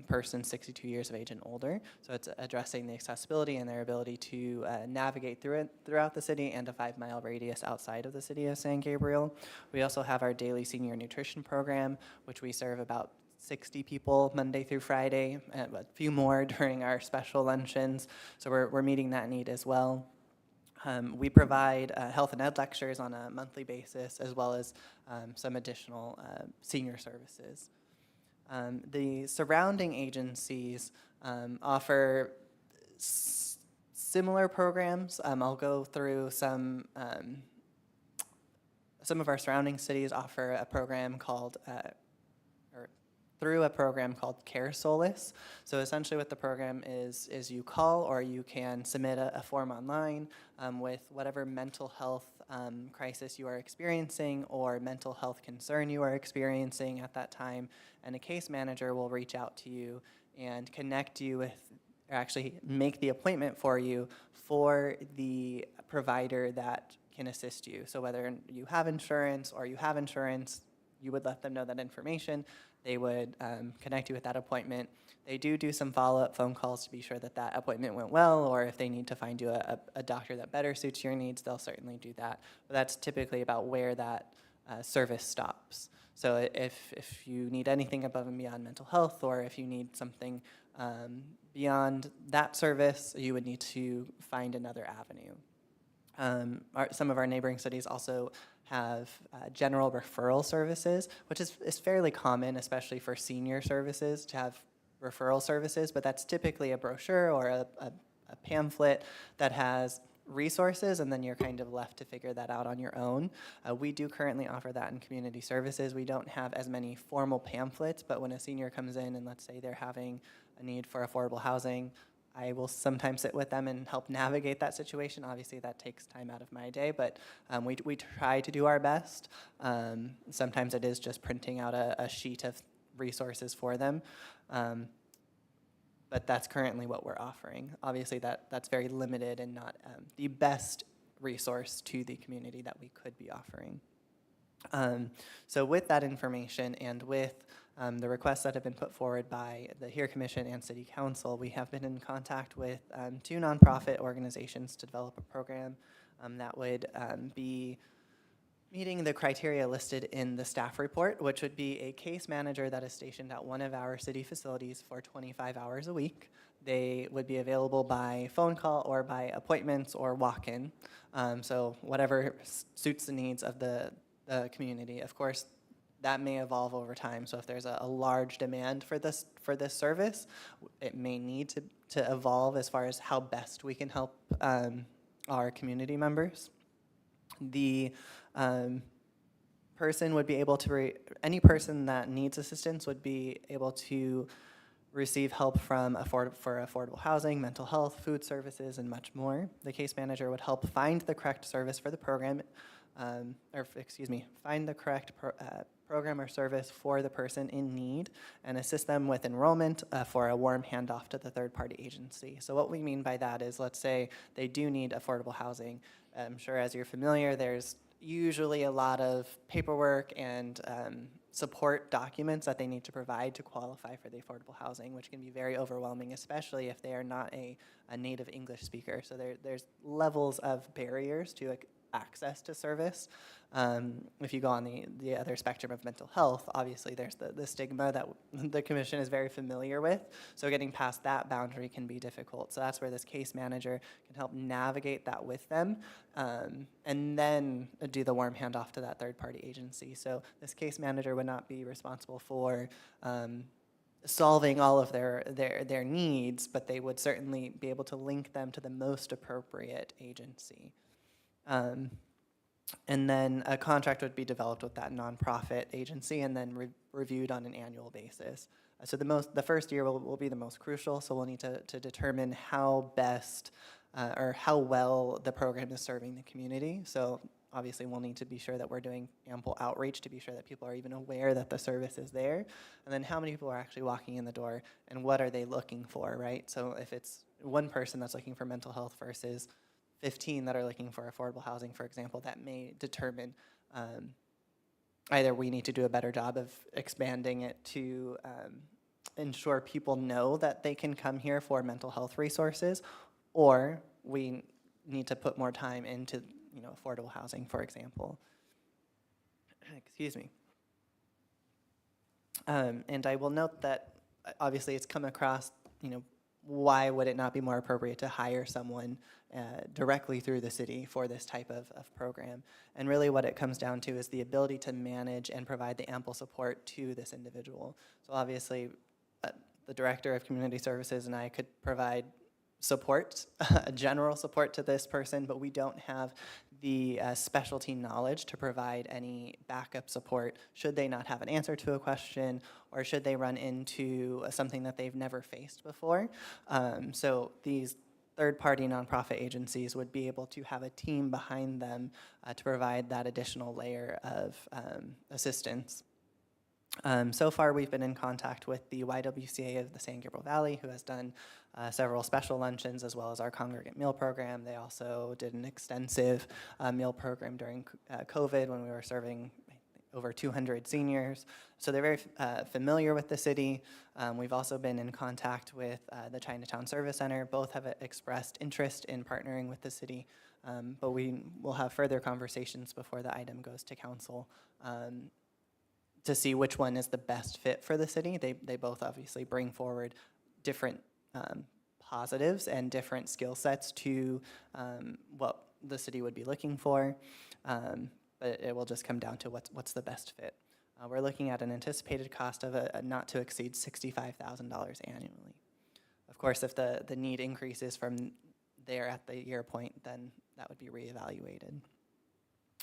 persons 62 years of age and older. So it's addressing the accessibility and their ability to navigate throughout the city and a 5-mile radius outside of the city of San Gabriel. We also have our daily senior nutrition program, which we serve about 60 people Monday through Friday, and a few more during our special luncheons. So we're meeting that need as well. We provide health and ed lectures on a monthly basis, as well as some additional senior services. The surrounding agencies offer similar programs. I'll go through some of our surrounding cities offer a program called through a program called Care Solace. So essentially what the program is you call or you can submit a form online with whatever mental health crisis you are experiencing or mental health concern you are experiencing at that time, and a case manager will reach out to you and connect you with, or actually make the appointment for you for the provider that can assist you. So whether you have insurance or you have insurance, you would let them know that information. They would connect you with that appointment. They do some follow-up phone calls to be sure that that appointment went well, or if they need to find you a doctor that better suits your needs, they'll certainly do that. But that's typically about where that service stops. So if you need anything above and beyond mental health, or if you need something beyond that service, you would need to find another avenue. Some of our neighboring cities also have general referral services, which is fairly common, especially for senior services, to have referral services, but that's typically a brochure or a pamphlet that has resources, and then you're kind of left to figure that out on your own. We do currently offer that in community services. We don't have as many formal pamphlets, but when a senior comes in and let's say they're having a need for affordable housing, I will sometimes sit with them and help navigate that situation. Obviously, that takes time out of my day, but we try to do our best. Sometimes it is just printing out a sheet of resources for them, but that's currently what we're offering. Obviously, that's very limited and not the best resource to the community that we could be offering. So with that information and with the requests that have been put forward by the HERE Commission and City Council, we have been in contact with 2 nonprofit organizations to develop a program that would be meeting the criteria listed in the staff report, which would be a case manager that is stationed at one of our city facilities for 25 hours a week. They would be available by phone call or by appointments or walk-in, so whatever suits the needs of the community. Of course, that may evolve over time. So if there's a large demand for this service, it may need to evolve as far as how best we can help our community members. The person would be able to, any person that needs assistance would be able to receive help from for affordable housing, mental health, food services, and much more. The case manager would help find the correct service for the program, find the correct program or service for the person in need and assist them with enrollment for a warm handoff to the third-party agency. So what we mean by that is, let's say they do need affordable housing. I'm sure as you're familiar, there's usually a lot of paperwork and support documents that they need to provide to qualify for the affordable housing, which can be very overwhelming, especially if they are not a native English speaker. So there's levels of barriers to access to service. If you go on the other spectrum of mental health, obviously there's the stigma that the commission is very familiar with. So getting past that boundary can be difficult. So that's where this case manager can help navigate that with them, and then do the warm handoff to that third-party agency. So this case manager would not be responsible for solving all of their needs, but they would certainly be able to link them to the most appropriate agency. And then a contract would be developed with that nonprofit agency and then reviewed on an annual basis. So the first year will be the most crucial, so we'll need to determine how best or how well the program is serving the community. So obviously we'll need to be sure that we're doing ample outreach to be sure that people are even aware that the service is there. And then how many people are actually walking in the door and what are they looking for, right? So if it's one person that's looking for mental health versus 15 that are looking for affordable housing, for example, that may determine either we need to do a better job of expanding it to ensure people know that they can come here for mental health resources, or we need to put more time into affordable housing, for example. Excuse me. And I will note that obviously it's come across, why would it not be more appropriate to hire someone directly through the city for this type of program? And really what it comes down to is the ability to manage and provide the ample support to this individual. So obviously the Director of Community Services and I could provide support, general support to this person, but we don't have the specialty knowledge to provide any backup support should they not have an answer to a question or should they run into something that they've never faced before. So these third-party nonprofit agencies would be able to have a team behind them to provide that additional layer of assistance. So far, we've been in contact with the YWCA of the San Gabriel Valley, who has done several special luncheons, as well as our congregate meal program. They also did an extensive meal program during COVID when we were serving over 200 seniors. So they're very familiar with the city. We've also been in contact with the Chinatown Service Center. Both have expressed interest in partnering with the city, but we will have further conversations before the item goes to council to see which one is the best fit for the city. They both obviously bring forward different positives and different skill sets to what the city would be looking for, but it will just come down to what's the best fit. We're looking at an anticipated cost of a not to exceed $65,000 annually. Of course, if the need increases from there at the year point, then that would be reevaluated.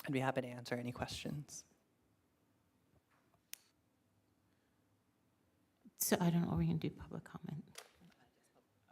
I'd be happy to answer any questions. So I don't know, are we going to do public comment?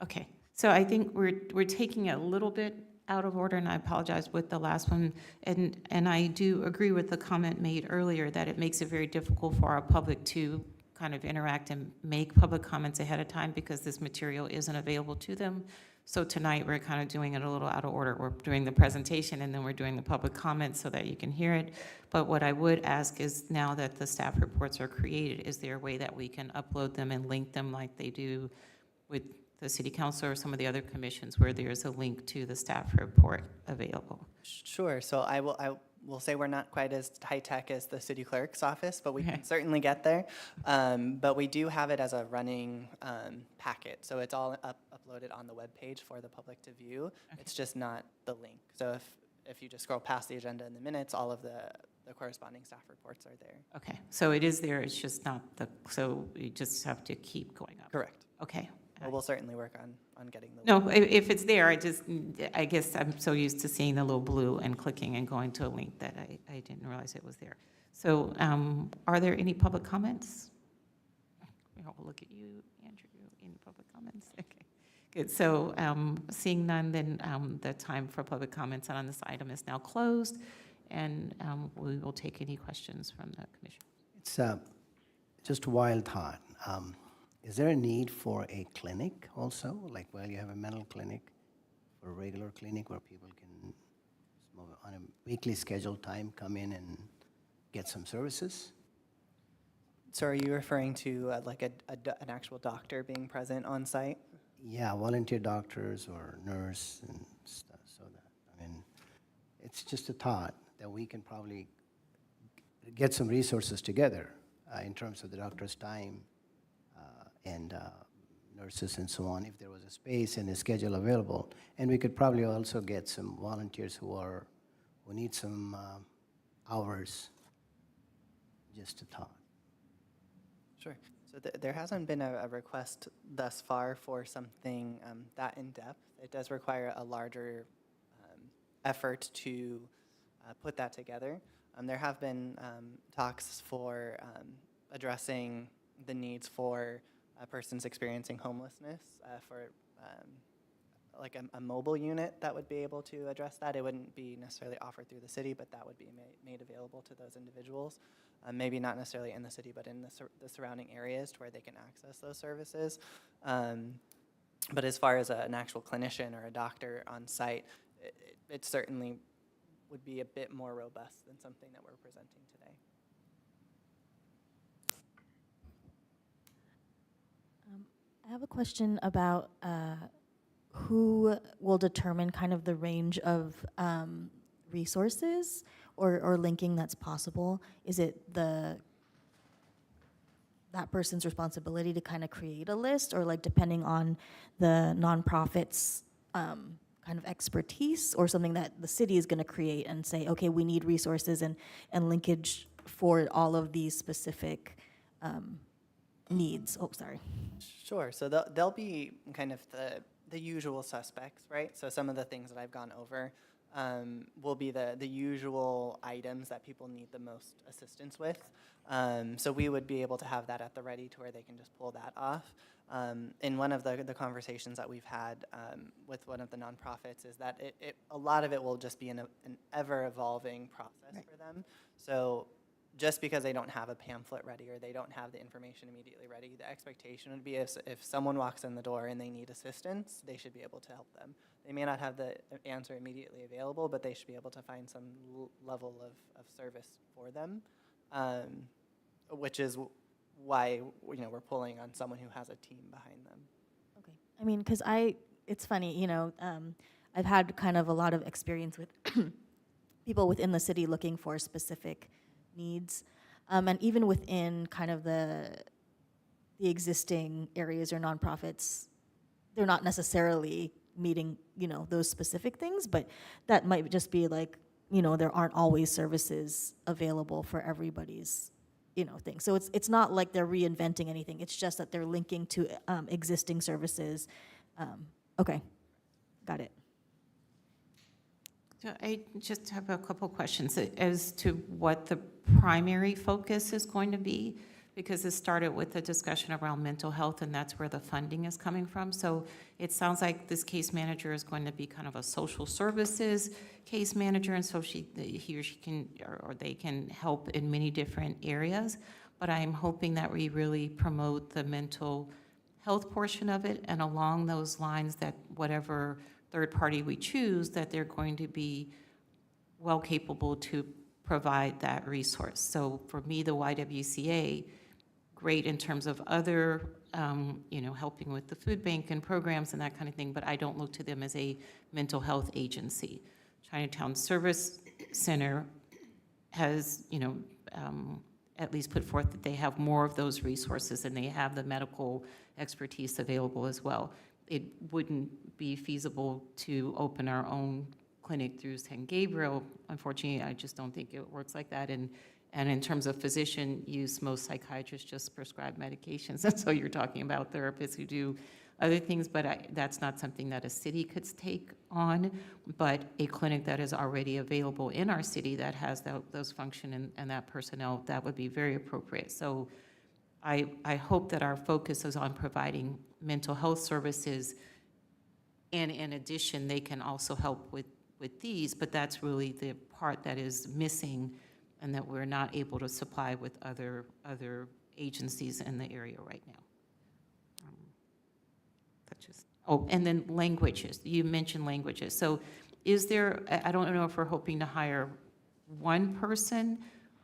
Okay, so I think we're taking it a little bit out of order, and I apologize with the last one. And I do agree with the comment made earlier that it makes it very difficult for our public to kind of interact and make public comments ahead of time because this material isn't available to them. So tonight, we're kind of doing it a little out of order. We're doing the presentation, and then we're doing the public comments so that you can hear it. But what I would ask is, now that the staff reports are created, is there a way that we can upload them and link them like they do with the city council or some of the other commissions where there's a link to the staff report available? Sure. So I will say we're not quite as high-tech as the city clerk's office, but we can certainly get there. But we do have it as a running packet. So it's all uploaded on the webpage for the public to view. Okay. It's just not the link. So if you just scroll past the agenda in the minutes, all of the corresponding staff reports are there. Okay, so it is there, it's just not so you just have to keep going up. Correct. Okay. Well, we'll certainly work on getting the No, if it's there, I guess I'm so used to seeing the little blue and clicking and going to a link that I didn't realize it was there. So are there any public comments? I'll look at you, Andrew, any public comments? Okay, good. So seeing none, then the time for public comments on this item is now closed, and we will take any questions from the commission. It's just a wild thought. Is there a need for a clinic also? Like, well, you have a mental clinic or a regular clinic where people can, on a weekly scheduled time, come in and get some services? So are you referring to like an actual doctor being present on site? Yeah, volunteer doctors or nurse and stuff. So that, I mean, it's just a thought that we can probably get some resources together in terms of the doctor's time and nurses and so on, if there was a space and a schedule available. And we could probably also get some volunteers who need some hours. Just a thought. Sure. So there hasn't been a request thus far for something that in-depth. It does require a larger effort to put that together. There have been talks for addressing the needs for persons experiencing homelessness, for like a mobile unit that would be able to address that. It wouldn't be necessarily offered through the city, but that would be made available to those individuals. Maybe not necessarily in the city, but in the surrounding areas to where they can access those services. But as far as an actual clinician or a doctor on site, it certainly would be a bit more robust than something that we're presenting today. I have a question about who will determine kind of the range of resources or linking that's possible. Is it that person's responsibility to kind of create a list, or like depending on the nonprofit's kind of expertise, or something that the city is going to create and say, okay, we need resources and linkage for all of these specific needs? Oh, sorry. Sure. So they'll be kind of the usual suspects, right? So some of the things that I've gone over will be the usual items that people need the most assistance with. So we would be able to have that at the ready to where they can just pull that off. In one of the conversations that we've had with one of the nonprofits is that a lot of it will just be an ever-evolving process for them. So just because they don't have a pamphlet ready or they don't have the information immediately ready, the expectation would be if someone walks in the door and they need assistance, they should be able to help them. They may not have the answer immediately available, but they should be able to find some level of service for them, which is why we're pulling on someone who has a team behind them. Okay. I mean, because it's funny, I've had kind of a lot of experience with people within the city looking for specific needs, and even within kind of the existing areas or nonprofits, they're not necessarily meeting, those specific things, but that might just be like, there aren't always services available for everybody's, thing. So it's not like they're reinventing anything. It's just that they're linking to existing services. Okay, got it. So I just have a couple questions as to what the primary focus is going to be, because it started with a discussion around mental health, and that's where the funding is coming from. So it sounds like this case manager is going to be kind of a social services case manager, and so he or she can, or they can help in many different areas. But I'm hoping that we really promote the mental health portion of it, and along those lines that whatever third party we choose, that they're going to be well capable to provide that resource. So for me, the YWCA, great in terms of other, helping with the food bank and programs and that kind of thing, but I don't look to them as a mental health agency. Chinatown Service Center has, at least put forth that they have more of those resources and they have the medical expertise available as well. It wouldn't be feasible to open our own clinic through San Gabriel. Unfortunately, I just don't think it works like that. And in terms of physician use, most psychiatrists just prescribe medications. And so you're talking about therapists who do other things, but that's not something that a city could take on. But a clinic that is already available in our city that has those function and that personnel, that would be very appropriate. So I hope that our focus is on providing mental health services, and in addition, they can also help with these, but that's really the part that is missing and that we're not able to supply with other agencies in the area right now. Oh, and then languages. You mentioned languages. So is there, I don't know if we're hoping to hire one person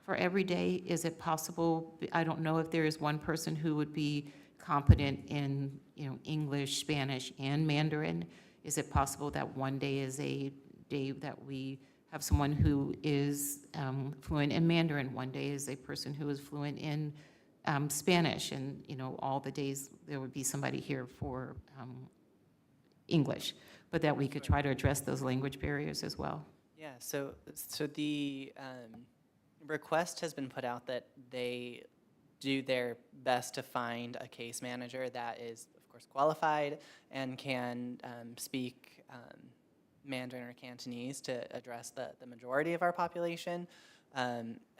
for every day. Is it possible? I don't know if there is one person who would be competent in, English, Spanish, and Mandarin. Is it possible that one day is a day that we have someone who is fluent in Mandarin? One day is a person who is fluent in Spanish, and, all the days there would be somebody here for English, but that we could try to address those language barriers as well. Yeah, so the request has been put out that they do their best to find a case manager that is, of course, qualified and can speak Mandarin or Cantonese to address the majority of our population.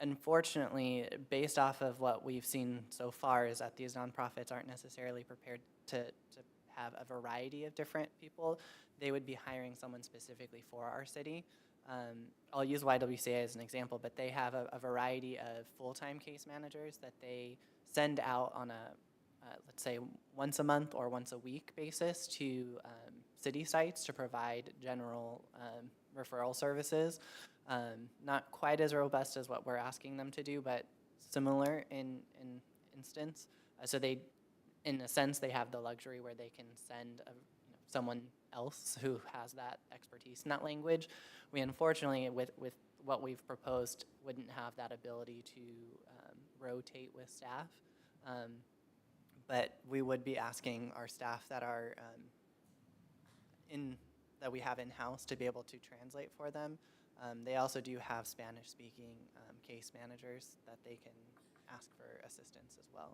Unfortunately, based off of what we've seen so far, is that these nonprofits aren't necessarily prepared to have a variety of different people. They would be hiring someone specifically for our city. I'll use YWCA as an example, but they have a variety of full-time case managers that they send out on a, let's say, once a month or once a week basis to city sites to provide general referral services. Not quite as robust as what we're asking them to do, but similar in instance. So they, in a sense, they have the luxury where they can send someone else who has that expertise in that language. We unfortunately, with what we've proposed, wouldn't have that ability to rotate with staff. But we would be asking our staff that are that we have in-house to be able to translate for them. They also do have Spanish-speaking case managers that they can ask for assistance as well.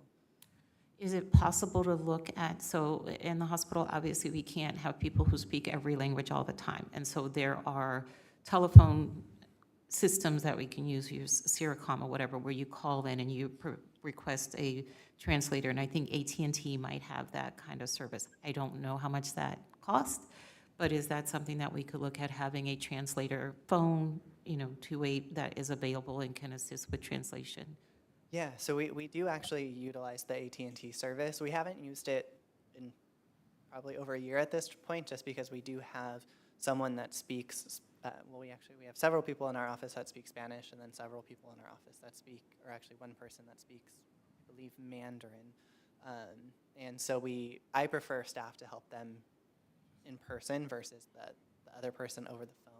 Is it possible to look at, so in the hospital, obviously we can't have people who speak every language all the time. And so there are telephone systems that we can use Siricom or whatever, where you call in and you request a translator. And I think AT&T might have that kind of service. I don't know how much that costs, but is that something that we could look at, having a translator phone, that is available and can assist with translation? Yeah, so we do actually utilize the AT&T service. We haven't used it in probably over a year at this point, just because we do have someone that speaks, we have several people in our office that speak Spanish, and then several people in our office that speak, or actually one person that speaks, I believe, Mandarin. And so I prefer staff to help them in person versus the other person over the phone.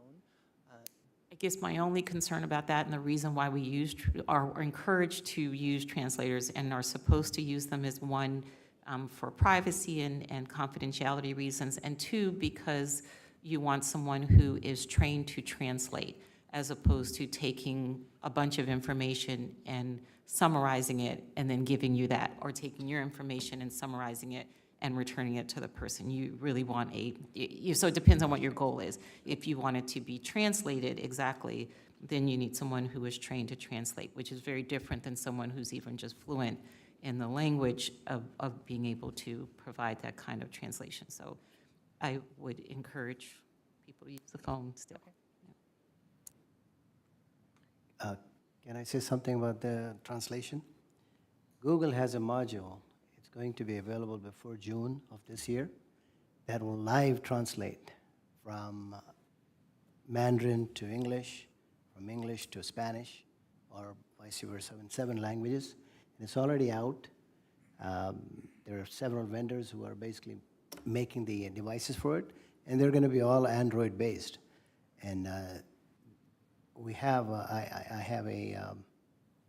I guess my only concern about that, and the reason why we are encouraged to use translators and are supposed to use them, is one, for privacy and confidentiality reasons, and two, because you want someone who is trained to translate, as opposed to taking a bunch of information and summarizing it and then giving you that, or taking your information and summarizing it and returning it to the person. You really want so it depends on what your goal is. If you want it to be translated exactly, then you need someone who is trained to translate, which is very different than someone who's even just fluent in the language of being able to provide that kind of translation. So I would encourage people to use the phone still. Can I say something about the translation? Google has a module. It's going to be available before June of this year that will live translate from Mandarin to English, from English to Spanish, or vice versa, in 7 languages. And it's already out. There are several vendors who are basically making the devices for it, and they're going to be all Android-based. And we have, I have a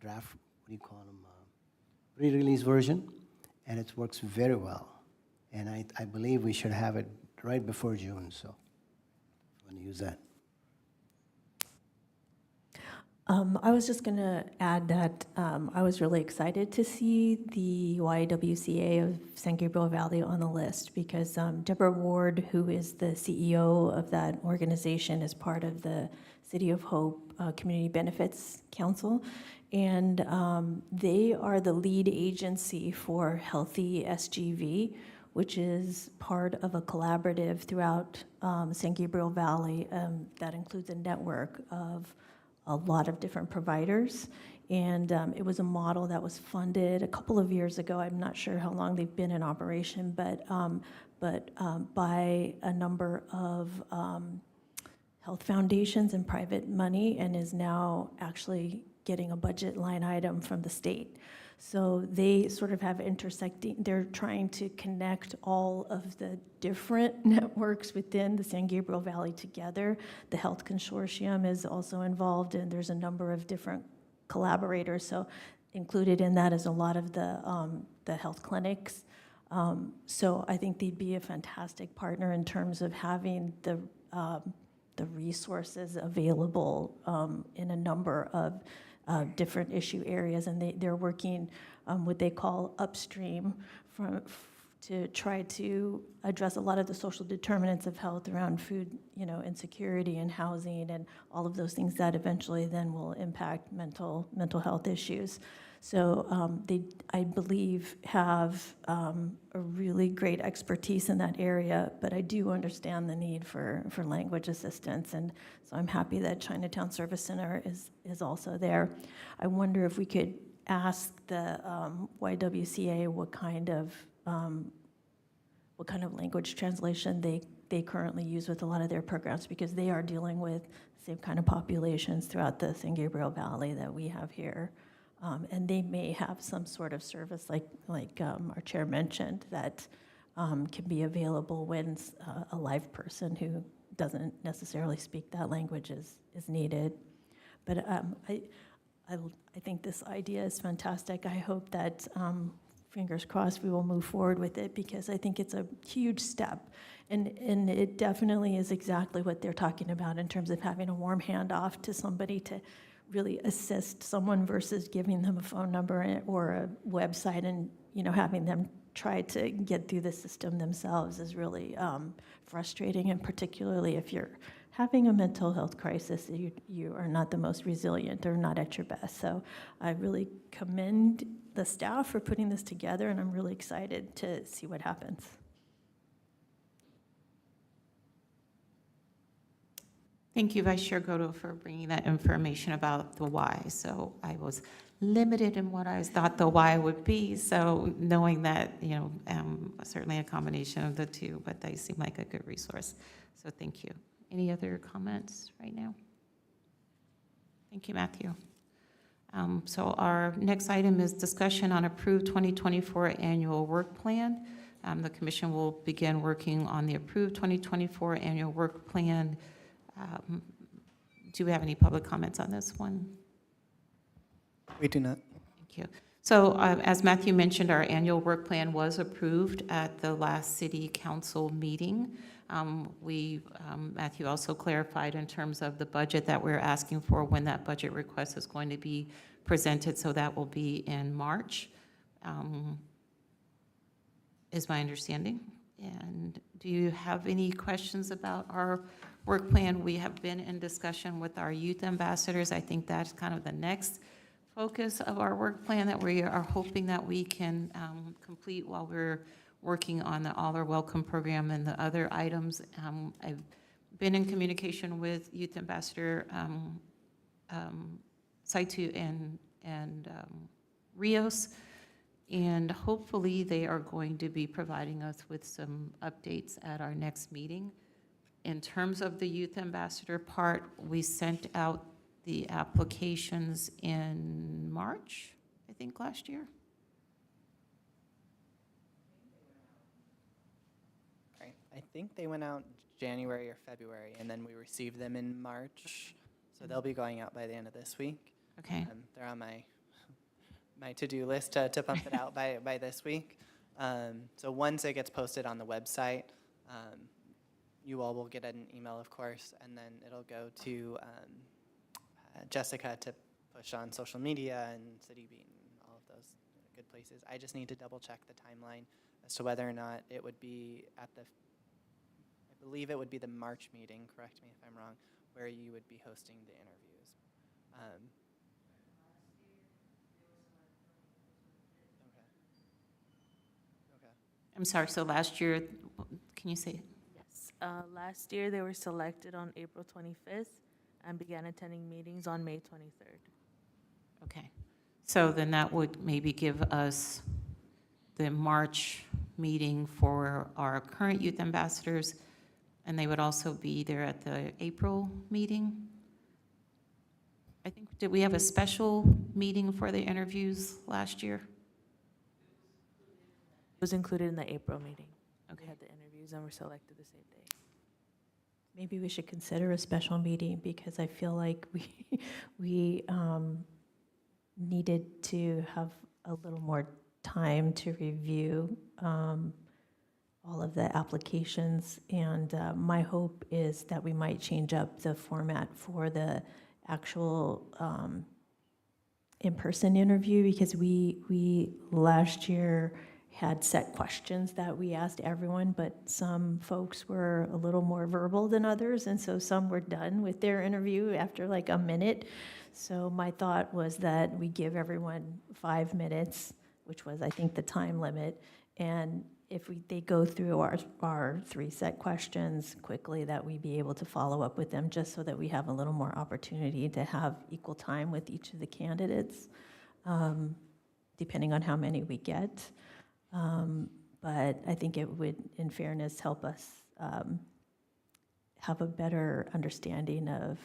draft, what do you call them, pre-release version, and it works very well. And I believe we should have it right before June, so I'm going to use that. I was just going to add that I was really excited to see the YWCA of San Gabriel Valley on the list, because Deborah Ward, who is the CEO of that organization, is part of the City of Hope Community Benefits Council, and they are the lead agency for Healthy SGV, which is part of a collaborative throughout San Gabriel Valley that includes a network of a lot of different providers. And it was a model that was funded a couple of years ago. I'm not sure how long they've been in operation, but by a number of health foundations and private money, and is now actually getting a budget line item from the state. So they sort of have intersecting, they're trying to connect all of the different networks within the San Gabriel Valley together. The Health Consortium is also involved, and there's a number of different collaborators. So included in that is a lot of the health clinics. So I think they'd be a fantastic partner in terms of having the resources available in a number of different issue areas, and they're working what they call upstream to try to address a lot of the social determinants of health around food, insecurity and housing and all of those things that eventually then will impact mental health issues. So they, I believe, have a really great expertise in that area, but I do understand the need for language assistance, and so I'm happy that Chinatown Service Center is also there. I wonder if we could ask the YWCA what kind of language translation they currently use with a lot of their programs, because they are dealing with the same kind of populations throughout the San Gabriel Valley that we have here. And they may have some sort of service like our chair mentioned that can be available when a live person who doesn't necessarily speak that language is needed. But I think this idea is fantastic. I hope that, fingers crossed, we will move forward with it, because I think it's a huge step. And it definitely is exactly what they're talking about in terms of having a warm handoff to somebody to really assist someone versus giving them a phone number or a website and having them try to get through the system themselves is really frustrating, and particularly if you're having a mental health crisis, you are not the most resilient or not at your best. So I really commend the staff for putting this together, and I'm really excited to see what happens. Thank you, Vice Chair Goto, for bringing that information about the why. So I was limited in what I thought the why would be. So knowing that, certainly a combination of the two, but they seem like a good resource. So thank you. Any other comments right now? Thank you, Matthew. So our next item is discussion on approved 2024 annual work plan. The commission will begin working on the approved 2024 annual work plan. Do we have any public comments on this one? We do not. Thank you. So as Matthew mentioned, our annual work plan was approved at the last city council meeting. Matthew also clarified in terms of the budget that we're asking for, when that budget request is going to be presented, so that will be in March, is my understanding. And do you have any questions about our work plan? We have been in discussion with our youth ambassadors. I think that's kind of the next focus of our work plan that we are hoping that we can complete while we're working on the All Are Welcome program and the other items. I've been in communication with Youth Ambassador Saitu and Rios, and hopefully they are going to be providing us with some updates at our next meeting. In terms of the Youth Ambassador part, we sent out the applications in March, I think, last year. Right. I think they went out January or February, and then we received them in March. So they'll be going out by the end of this week. Okay. They're on my to-do list to pump it out by this week. So once it gets posted on the website, you all will get an email, of course, and then it'll go to Jessica to push on social media and City Beat and all of those good places. I just need to double check the timeline as to whether or not it would be at I believe it would be the March meeting, correct me if I'm wrong, where you would be hosting the interviews. Okay. I'm sorry, so last year, can you say? Yes. Last year, they were selected on April 25th, and began attending meetings on May 23rd. Okay. So then that would maybe give us the March meeting for our current youth ambassadors, and they would also be there at the April meeting. I think, did we have a special meeting for the interviews last year? It was included in the April meeting. We Okay. had the interviews and were selected the same day. Maybe we should consider a special meeting, because I feel like we needed to have a little more time to review all of the applications. And my hope is that we might change up the format for the actual in-person interview, because we last year had set questions that we asked everyone, but some folks were a little more verbal than others, and so some were done with their interview after like a minute. So my thought was that we give everyone 5 minutes, which was, I think, the time limit, and if they go through our 3 set questions quickly, that we be able to follow up with them, just so that we have a little more opportunity to have equal time with each of the candidates, depending on how many we get. But I think it would, in fairness, help us have a better understanding of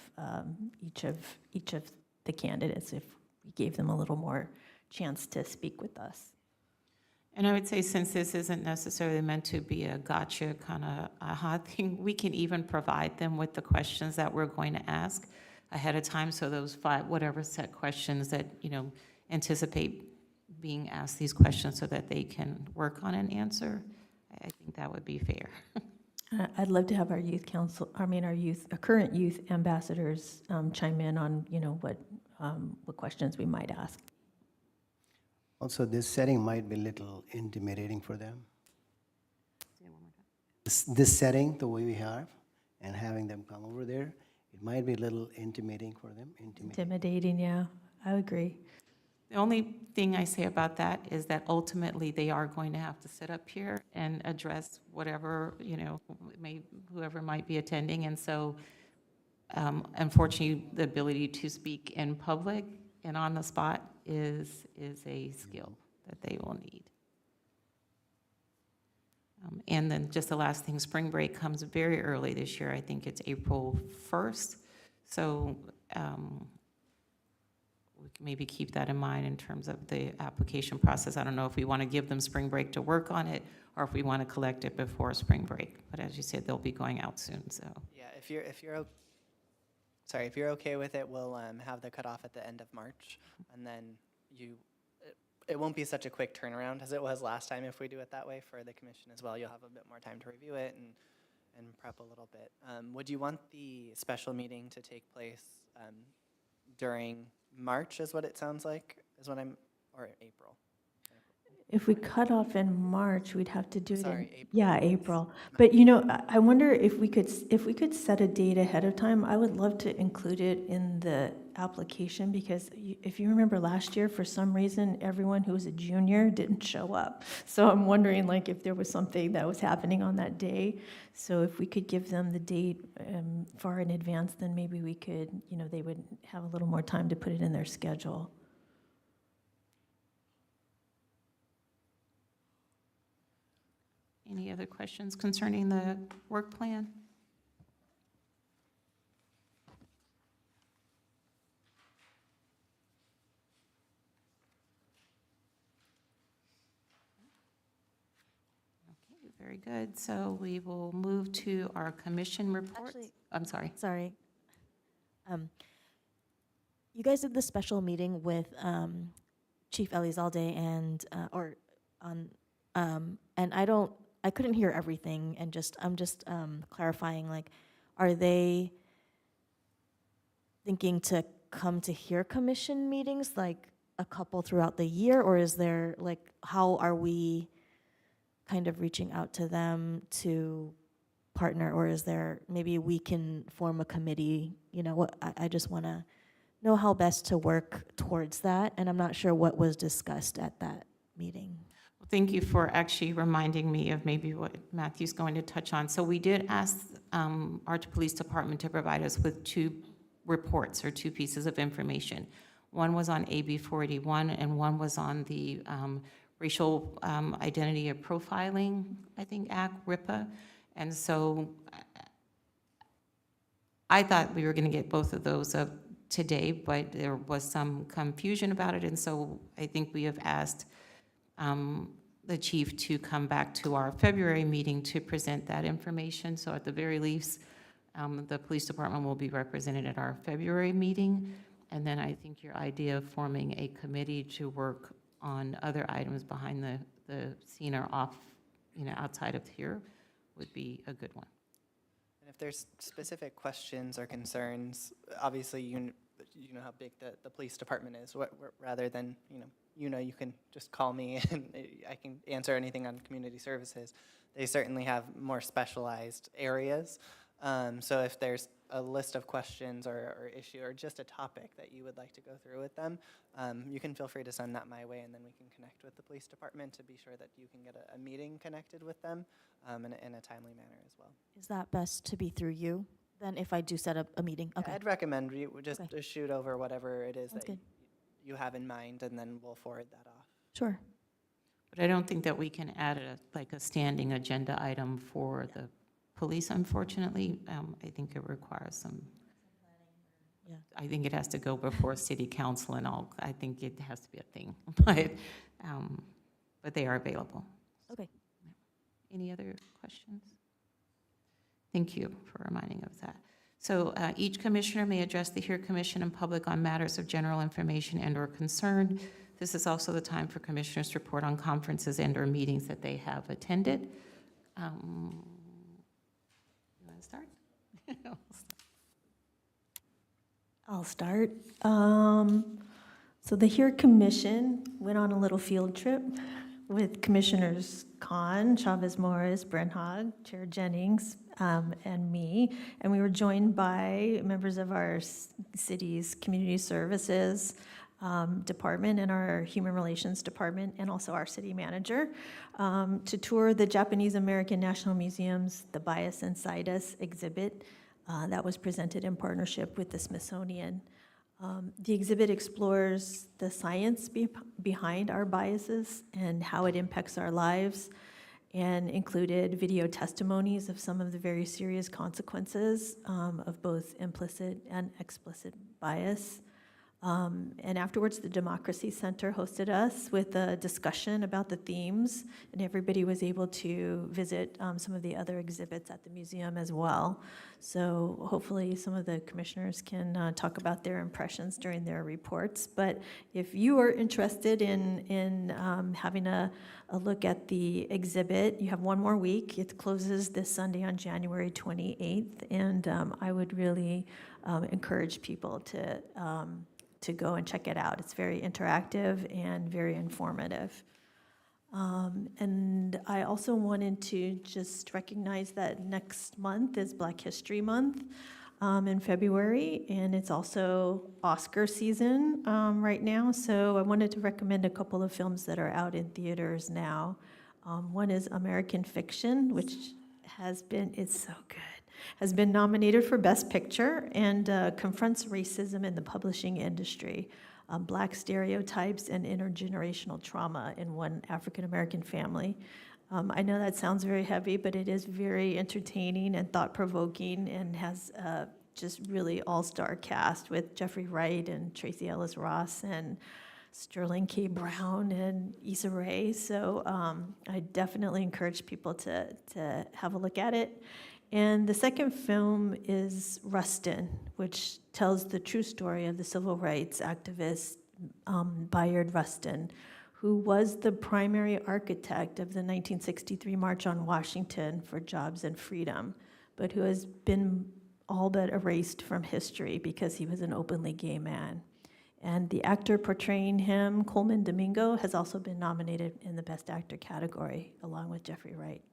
each of the candidates if we gave them a little more chance to speak with us. And I would say, since this isn't necessarily meant to be a gotcha kind of aha thing, we can even provide them with the questions that we're going to ask ahead of time. So those 5, whatever set questions that, anticipate being asked these questions, so that they can work on an answer, I think that would be fair. I'd love to have our current youth ambassadors chime in on, what questions we might ask. Also, this setting might be a little intimidating for them. This setting, the way we have, and having them come over there, it might be a little intimidating for them. Intimidating, yeah, I agree. The only thing I say about that is that ultimately they are going to have to sit up here and address whatever, whoever might be attending. And so, unfortunately, the ability to speak in public and on the spot is a skill that they will need. And then just the last thing, spring break comes very early this year. I think it's April 1st. So we can maybe keep that in mind in terms of the application process. I don't know if we want to give them spring break to work on it, or if we want to collect it before spring break. But as you said, they'll be going out soon, so. Yeah, if you're okay with it, we'll have the cutoff at the end of March, and then it won't be such a quick turnaround as it was last time if we do it that way for the commission as well. You'll have a bit more time to review it and prep a little bit. Would you want the special meeting to take place during March, is what it sounds like, or April? If we cut off in March, we'd have to do it in. Sorry, April. Yeah, April. But, I wonder if we could set a date ahead of time. I would love to include it in the application, because if you remember last year, for some reason, everyone who was a junior didn't show up. So I'm wondering, if there was something that was happening on that day. So if we could give them the date far in advance, then maybe we could, they would have a little more time to put it in their schedule. Any other questions concerning the work plan? Okay, very good. So we will move to our commission reports. Actually- I'm sorry. Sorry. You guys did the special meeting with Chief Elizalde and I couldn't hear everything, and I'm just clarifying, are they thinking to come to hear commission meetings, a couple throughout the year, or is there, how are we kind of reaching out to them to partner, or is there, maybe we can form a committee, I just want to know how best to work towards that, and I'm not sure what was discussed at that meeting. Well, thank you for actually reminding me of maybe what Matthew's going to touch on. So we did ask our police department to provide us with 2 reports or two pieces of information. One was on AB 481 and one was on the Racial Identity of Profiling, I think, Act, RIPA. And so I thought we were going to get both of those up today, but there was some confusion about it, and so I think we have asked the chief to come back to our February meeting to present that information. So at the very least, the police department will be represented at our February meeting, and then I think your idea of forming a committee to work on other items behind the scene or off, outside of here would be a good one. And if there's specific questions or concerns, obviously you know how big the police department is. Rather than you can just call me and I can answer anything on community services. They certainly have more specialized areas. So if there's a list of questions or issue or just a topic that you would like to go through with them, you can feel free to send that my way, and then we can connect with the police department to be sure that you can get a meeting connected with them in a timely manner as well. Is that best to be through you, then, if I do set up a meeting? Yeah, Okay. I'd recommend you just Okay. shoot over whatever it is Sounds that good. you have in mind, and then we'll forward that off. Sure. But I don't think that we can add a standing agenda item for the police, unfortunately. I think it requires some, Yeah. I think it has to go before city council and all. I think it has to be a thing, but they are available. Okay. Any other questions? Thank you for reminding us of that. So each commissioner may address the HERE Commission in public on matters of general information and/or concern. This is also the time for commissioners to report on conferences and/or meetings that they have attended. You want to start? I'll start. So the HERE Commission went on a little field trip with Commissioners Khan, Chavez Morris, Brenhag, Chair Jennings, and me. And we were joined by members of our city's community services department and our human relations department, and also our city manager, to tour the Japanese American National Museum's The Bias Inside Us exhibit that was presented in partnership with the Smithsonian. The exhibit explores the science behind our biases and how it impacts our lives, and included video testimonies of some of the very serious consequences of both implicit and explicit bias. And afterwards, the Democracy Center hosted us with a discussion about the themes, and everybody was able to visit some of the other exhibits at the museum as well. So hopefully some of the commissioners can talk about their impressions during their reports. But if you are interested in having a look at the exhibit, you have one more week. It closes this Sunday on January 28th, and I would really encourage people to go and check it out. It's very interactive and very informative. And I also wanted to just recognize that next month is Black History Month in February, and it's also Oscar season right now. So I wanted to recommend a couple of films that are out in theaters now. One is American Fiction, which it's so good, has been nominated for Best Picture and confronts racism in the publishing industry, Black stereotypes and intergenerational trauma in one African-American family. I know that sounds very heavy, but it is very entertaining and thought-provoking, and has just really all-star cast with Jeffrey Wright and Tracee Ellis Ross and Sterling K. Brown and Issa Rae. So I definitely encourage people to have a look at it. And the second film is Rustin, which tells the true story of the civil rights activist Bayard Rustin, who was the primary architect of the 1963 March on Washington for Jobs and Freedom, but who has been all but erased from history because he was an openly gay man. And the actor portraying him, Coleman Domingo, has also been nominated in the Best Actor category, along with Jeffrey Wright.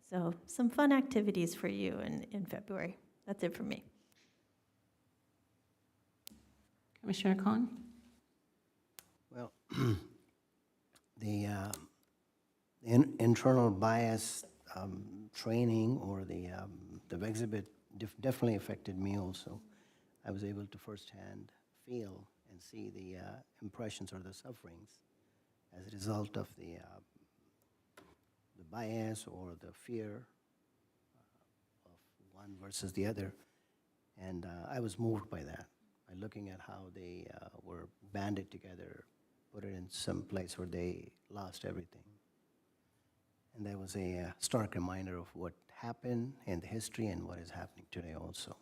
So some fun activities for you in February. That's it for me. Commissioner Khan? Well, the internal bias training or the exhibit definitely affected me also. I was able to firsthand feel and see the impressions or the sufferings as a result of the bias or the fear of one versus the other. And I was moved by that, by looking at how they were banded together, put it in some place where they lost everything. And that was a stark reminder of what happened in the history and what is happening today also.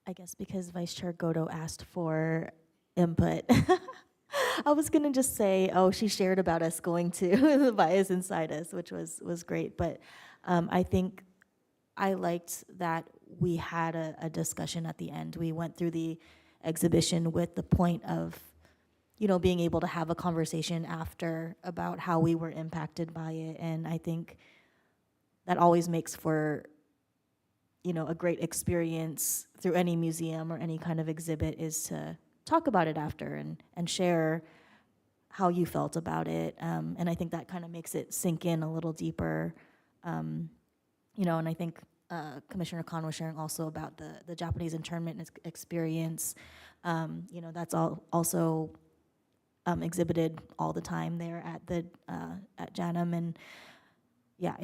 I guess because Vice Chair Godo asked for input, I was gonna just say, oh, she shared about us going to the bias inside us, which was great. But I think I liked that we had a discussion at the end. We went through the exhibition with the point of, being able to have a conversation after about how we were impacted by it. And I think that always makes for, a great experience through any museum or any kind of exhibit, is to talk about it after and share how you felt about it. And I think that kind of makes it sink in a little deeper. And I think Commissioner Khan was sharing also about the Japanese internment experience. That's also exhibited all the time there at JANM. And yeah,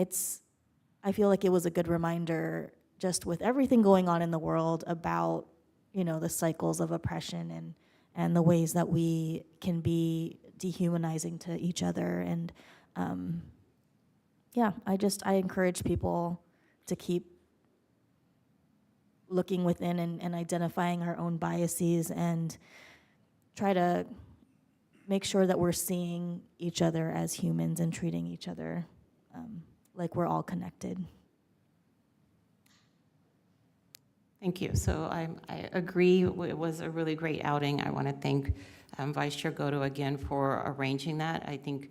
I feel like it was a good reminder, just with everything going on in the world, about, the cycles of oppression and the ways that we can be dehumanizing to each other. And yeah, I encourage people to keep looking within and identifying our own biases, and try to make sure that we're seeing each other as humans and treating each other like we're all connected. Thank you. So I agree. It was a really great outing. I want to thank Vice Chair Godo again for arranging that. I think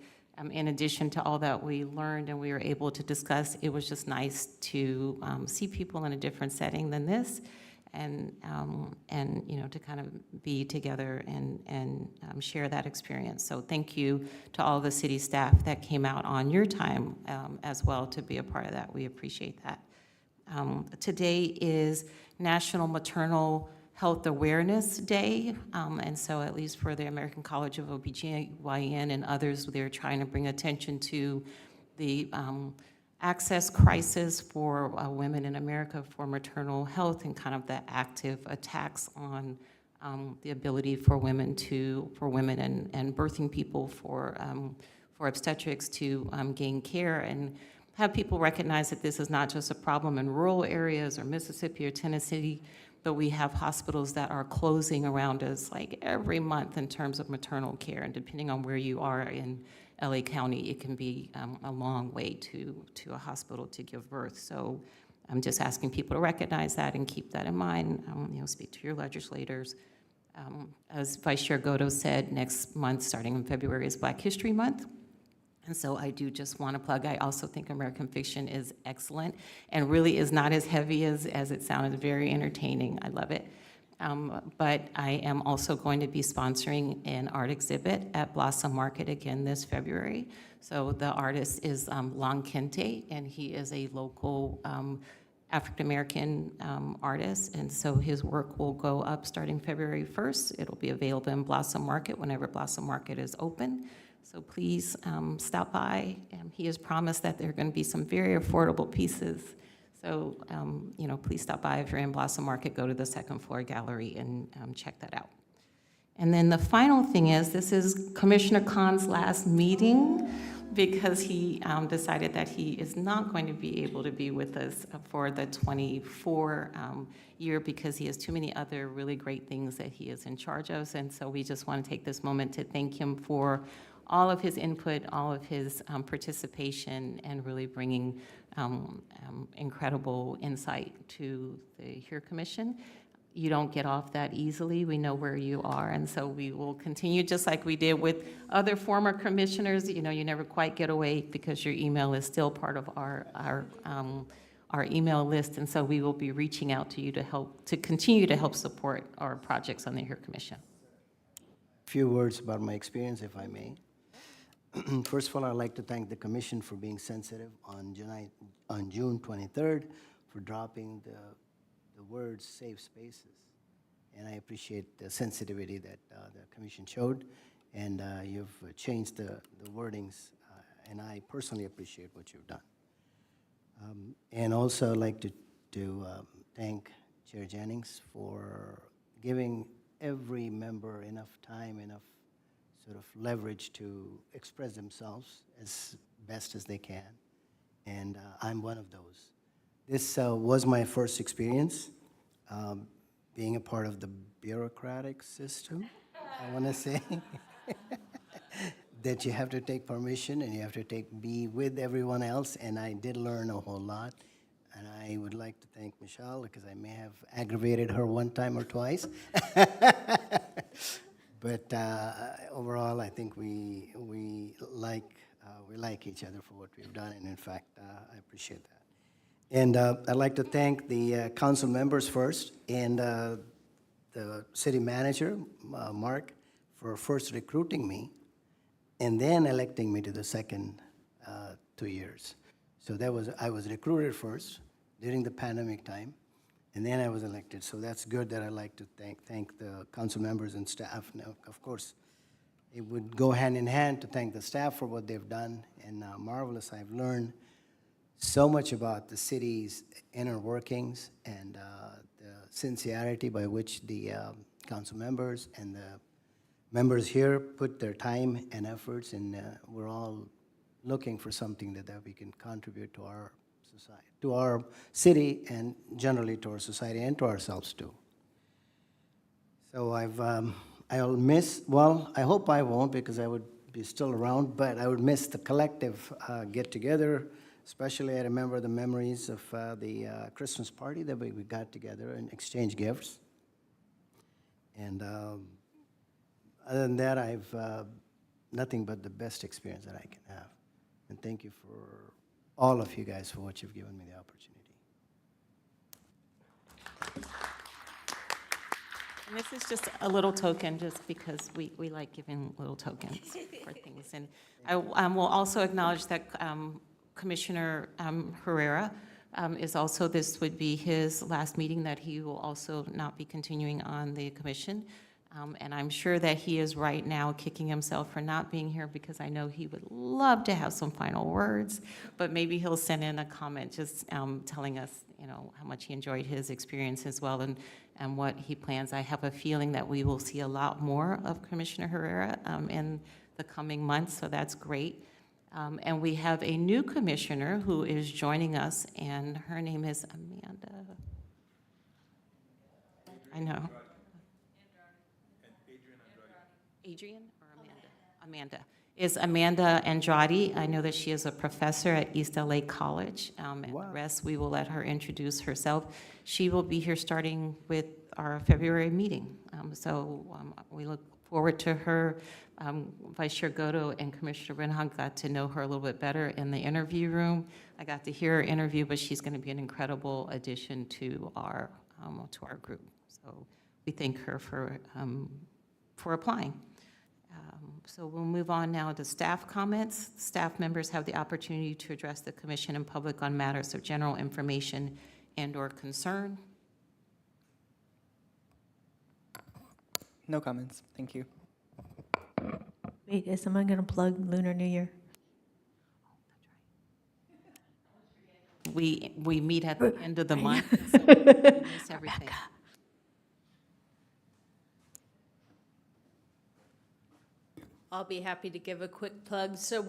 in addition to all that we learned and we were able to discuss, it was just nice to see people in a different setting than this, and to kind of be together and share that experience. So thank you to all the city staff that came out on your time as well to be a part of that. We appreciate that. Today is National Maternal Health Awareness Day, and so at least for the American College of OBGYN and others, they're trying to bring attention to the access crisis for women in America for maternal health, and kind of the active attacks on the ability for women and birthing people for obstetrics to gain care, and have people recognize that this is not just a problem in rural areas or Mississippi or Tennessee, but we have hospitals that are closing around us like every month in terms of maternal care. And depending on where you are in LA County, it can be a long way to a hospital to give birth. So I'm just asking people to recognize that and keep that in mind. Speak to your legislators. As Vice Chair Godo said, next month, starting in February, is Black History Month. And so I do just want to plug, I also think American Fiction is excellent and really is not as heavy as it sounded, very entertaining. I love it. But I am also going to be sponsoring an art exhibit at Blossom Market again this February. So the artist is Lon Kente, and he is a local African-American artist. And so his work will go up starting February 1st. It'll be available in Blossom Market whenever Blossom Market is open. So please stop by. He has promised that there are going to be some very affordable pieces. So, please stop by. If you're in Blossom Market, go to the second floor gallery and check that out. And then the final thing is, this is Commissioner Khan's last meeting, because he decided that he is not going to be able to be with us for the 24 year, because he has too many other really great things that he is in charge of. And so we just want to take this moment to thank him for all of his input, all of his participation, and really bringing incredible insight to the HERE Commission. You don't get off that easily. We know where you are, and so we will continue, just like we did with other former commissioners. You never quite get away, because your email is still part of our email list, and so we will be reaching out to you to continue to help support our projects on the HERE Commission. A few words about my experience, if I may. First of all, I'd like to thank the commission for being sensitive on June 23rd for dropping the words safe spaces. And I appreciate the sensitivity that the commission showed, and you've changed the wordings, and I personally appreciate what you've done. And also, I'd like to thank Chair Jennings for giving every member enough time, enough sort of leverage to express themselves as best as they can. And I'm one of those. This was my first experience being a part of the bureaucratic system, I want to say. That you have to take permission and you have to be with everyone else, and I did learn a whole lot. And I would like to thank Michelle, because I may have aggravated her one time or twice. But overall, I think we like each other for what we've done, and in fact, I appreciate that. And I'd like to thank the council members first, and the city manager, Mark, for first recruiting me, and then electing me to the second 2 years. So I was recruited first during the pandemic time, and then I was elected. So that's good. That I'd like to thank the council members and staff. Now, of course, it would go hand in hand to thank the staff for what they've done, and marvelous. I've learned so much about the city's inner workings and the sincerity by which the council members and the members here put their time and efforts, and we're all looking for something that we can contribute to our society, to our city, and generally to our society and to ourselves too. So I'll miss, well, I hope I won't, because I would be still around, but I would miss the collective get-together. Especially I remember the memories of the Christmas party that we got together and exchanged gifts. And other than that, I've nothing but the best experience that I can have. And thank you for all of you guys for what you've given me the opportunity. And this is just a little token, just because we like giving little tokens for things. And I will also acknowledge that Commissioner Herrera is also, this would be his last meeting, that he will also not be continuing on the commission. And I'm sure that he is right now kicking himself for not being here, because I know he would love to have some final words, but maybe he'll send in a comment just telling us, you know, how much he enjoyed his experience as well, and what he plans. I have a feeling that we will see a lot more of Commissioner Herrera in the coming months, so that's great. And we have a new commissioner who is joining us, and her name is Amanda. I know. Adrian or Amanda? Amanda. Is Amanda Andrade. I know that she is a professor at East LA College, and the rest, we will let her introduce herself. She will be here starting with our February meeting. We look forward to her. Vice Chair Goto and Commissioner Renhan got to know her a little bit better in the interview room. I got to hear her interview, but she's going to be an incredible addition to our group. So we thank her for applying. So we'll move on now to staff comments. Staff members have the opportunity to address the commission and public on matters of general information and/or concern. No comments. Thank you. Wait, is someone going to plug Lunar New Year? We meet at the end of the month, so we miss everything. I'll be happy to give a quick plug. So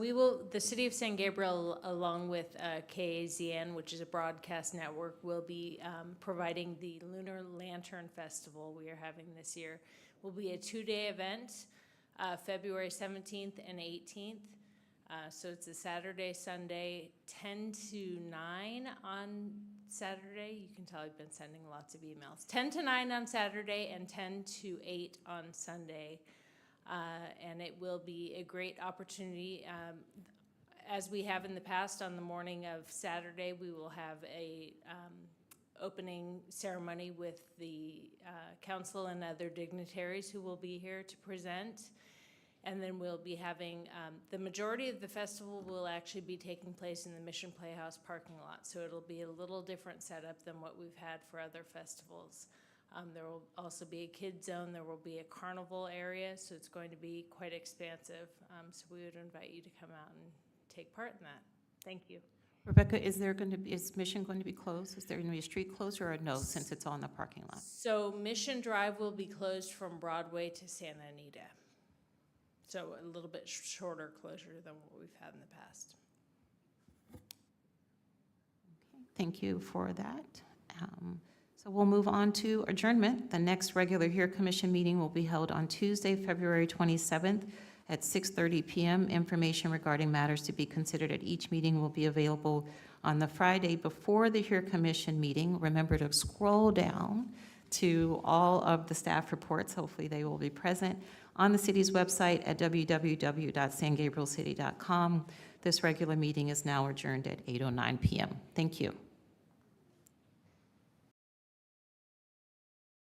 the City of San Gabriel, along with KAZN, which is a broadcast network, will be providing the Lunar Lantern Festival we are having this year. Will be a 2-day event, February 17th and 18th. So it's a Saturday, Sunday, 10 to 9 on Saturday. You can tell I've been sending lots of emails. 10 to 9 on Saturday and 10 to 8 on Sunday. And it will be a great opportunity. As we have in the past, on the morning of Saturday, we will have a opening ceremony with the council and other dignitaries who will be here to present. And then we'll be having, the majority of the festival will actually be taking place in the Mission Playhouse parking lot. So it'll be a little different setup than what we've had for other festivals. There will also be a kid zone, there will be a carnival area, so it's going to be quite expansive. So we would invite you to come out and take part in that. Thank you. Rebecca, is Mission going to be closed? Is there going to be a street closure or no, since it's all in the parking lot? So Mission Drive will be closed from Broadway to Santa Anita. So a little bit shorter closure than what we've had in the past. Thank you for that. So we'll move on to adjournment. The next regular HERE Commission meeting will be held on Tuesday, February 27th at 6:30 p.m. Information regarding matters to be considered at each meeting will be available on the Friday before the HERE Commission meeting. Remember to scroll down to all of the staff reports. Hopefully they will be present on the city's website at www.sangabrielcity.com. This regular meeting is now adjourned at 8:09 p.m. Thank you.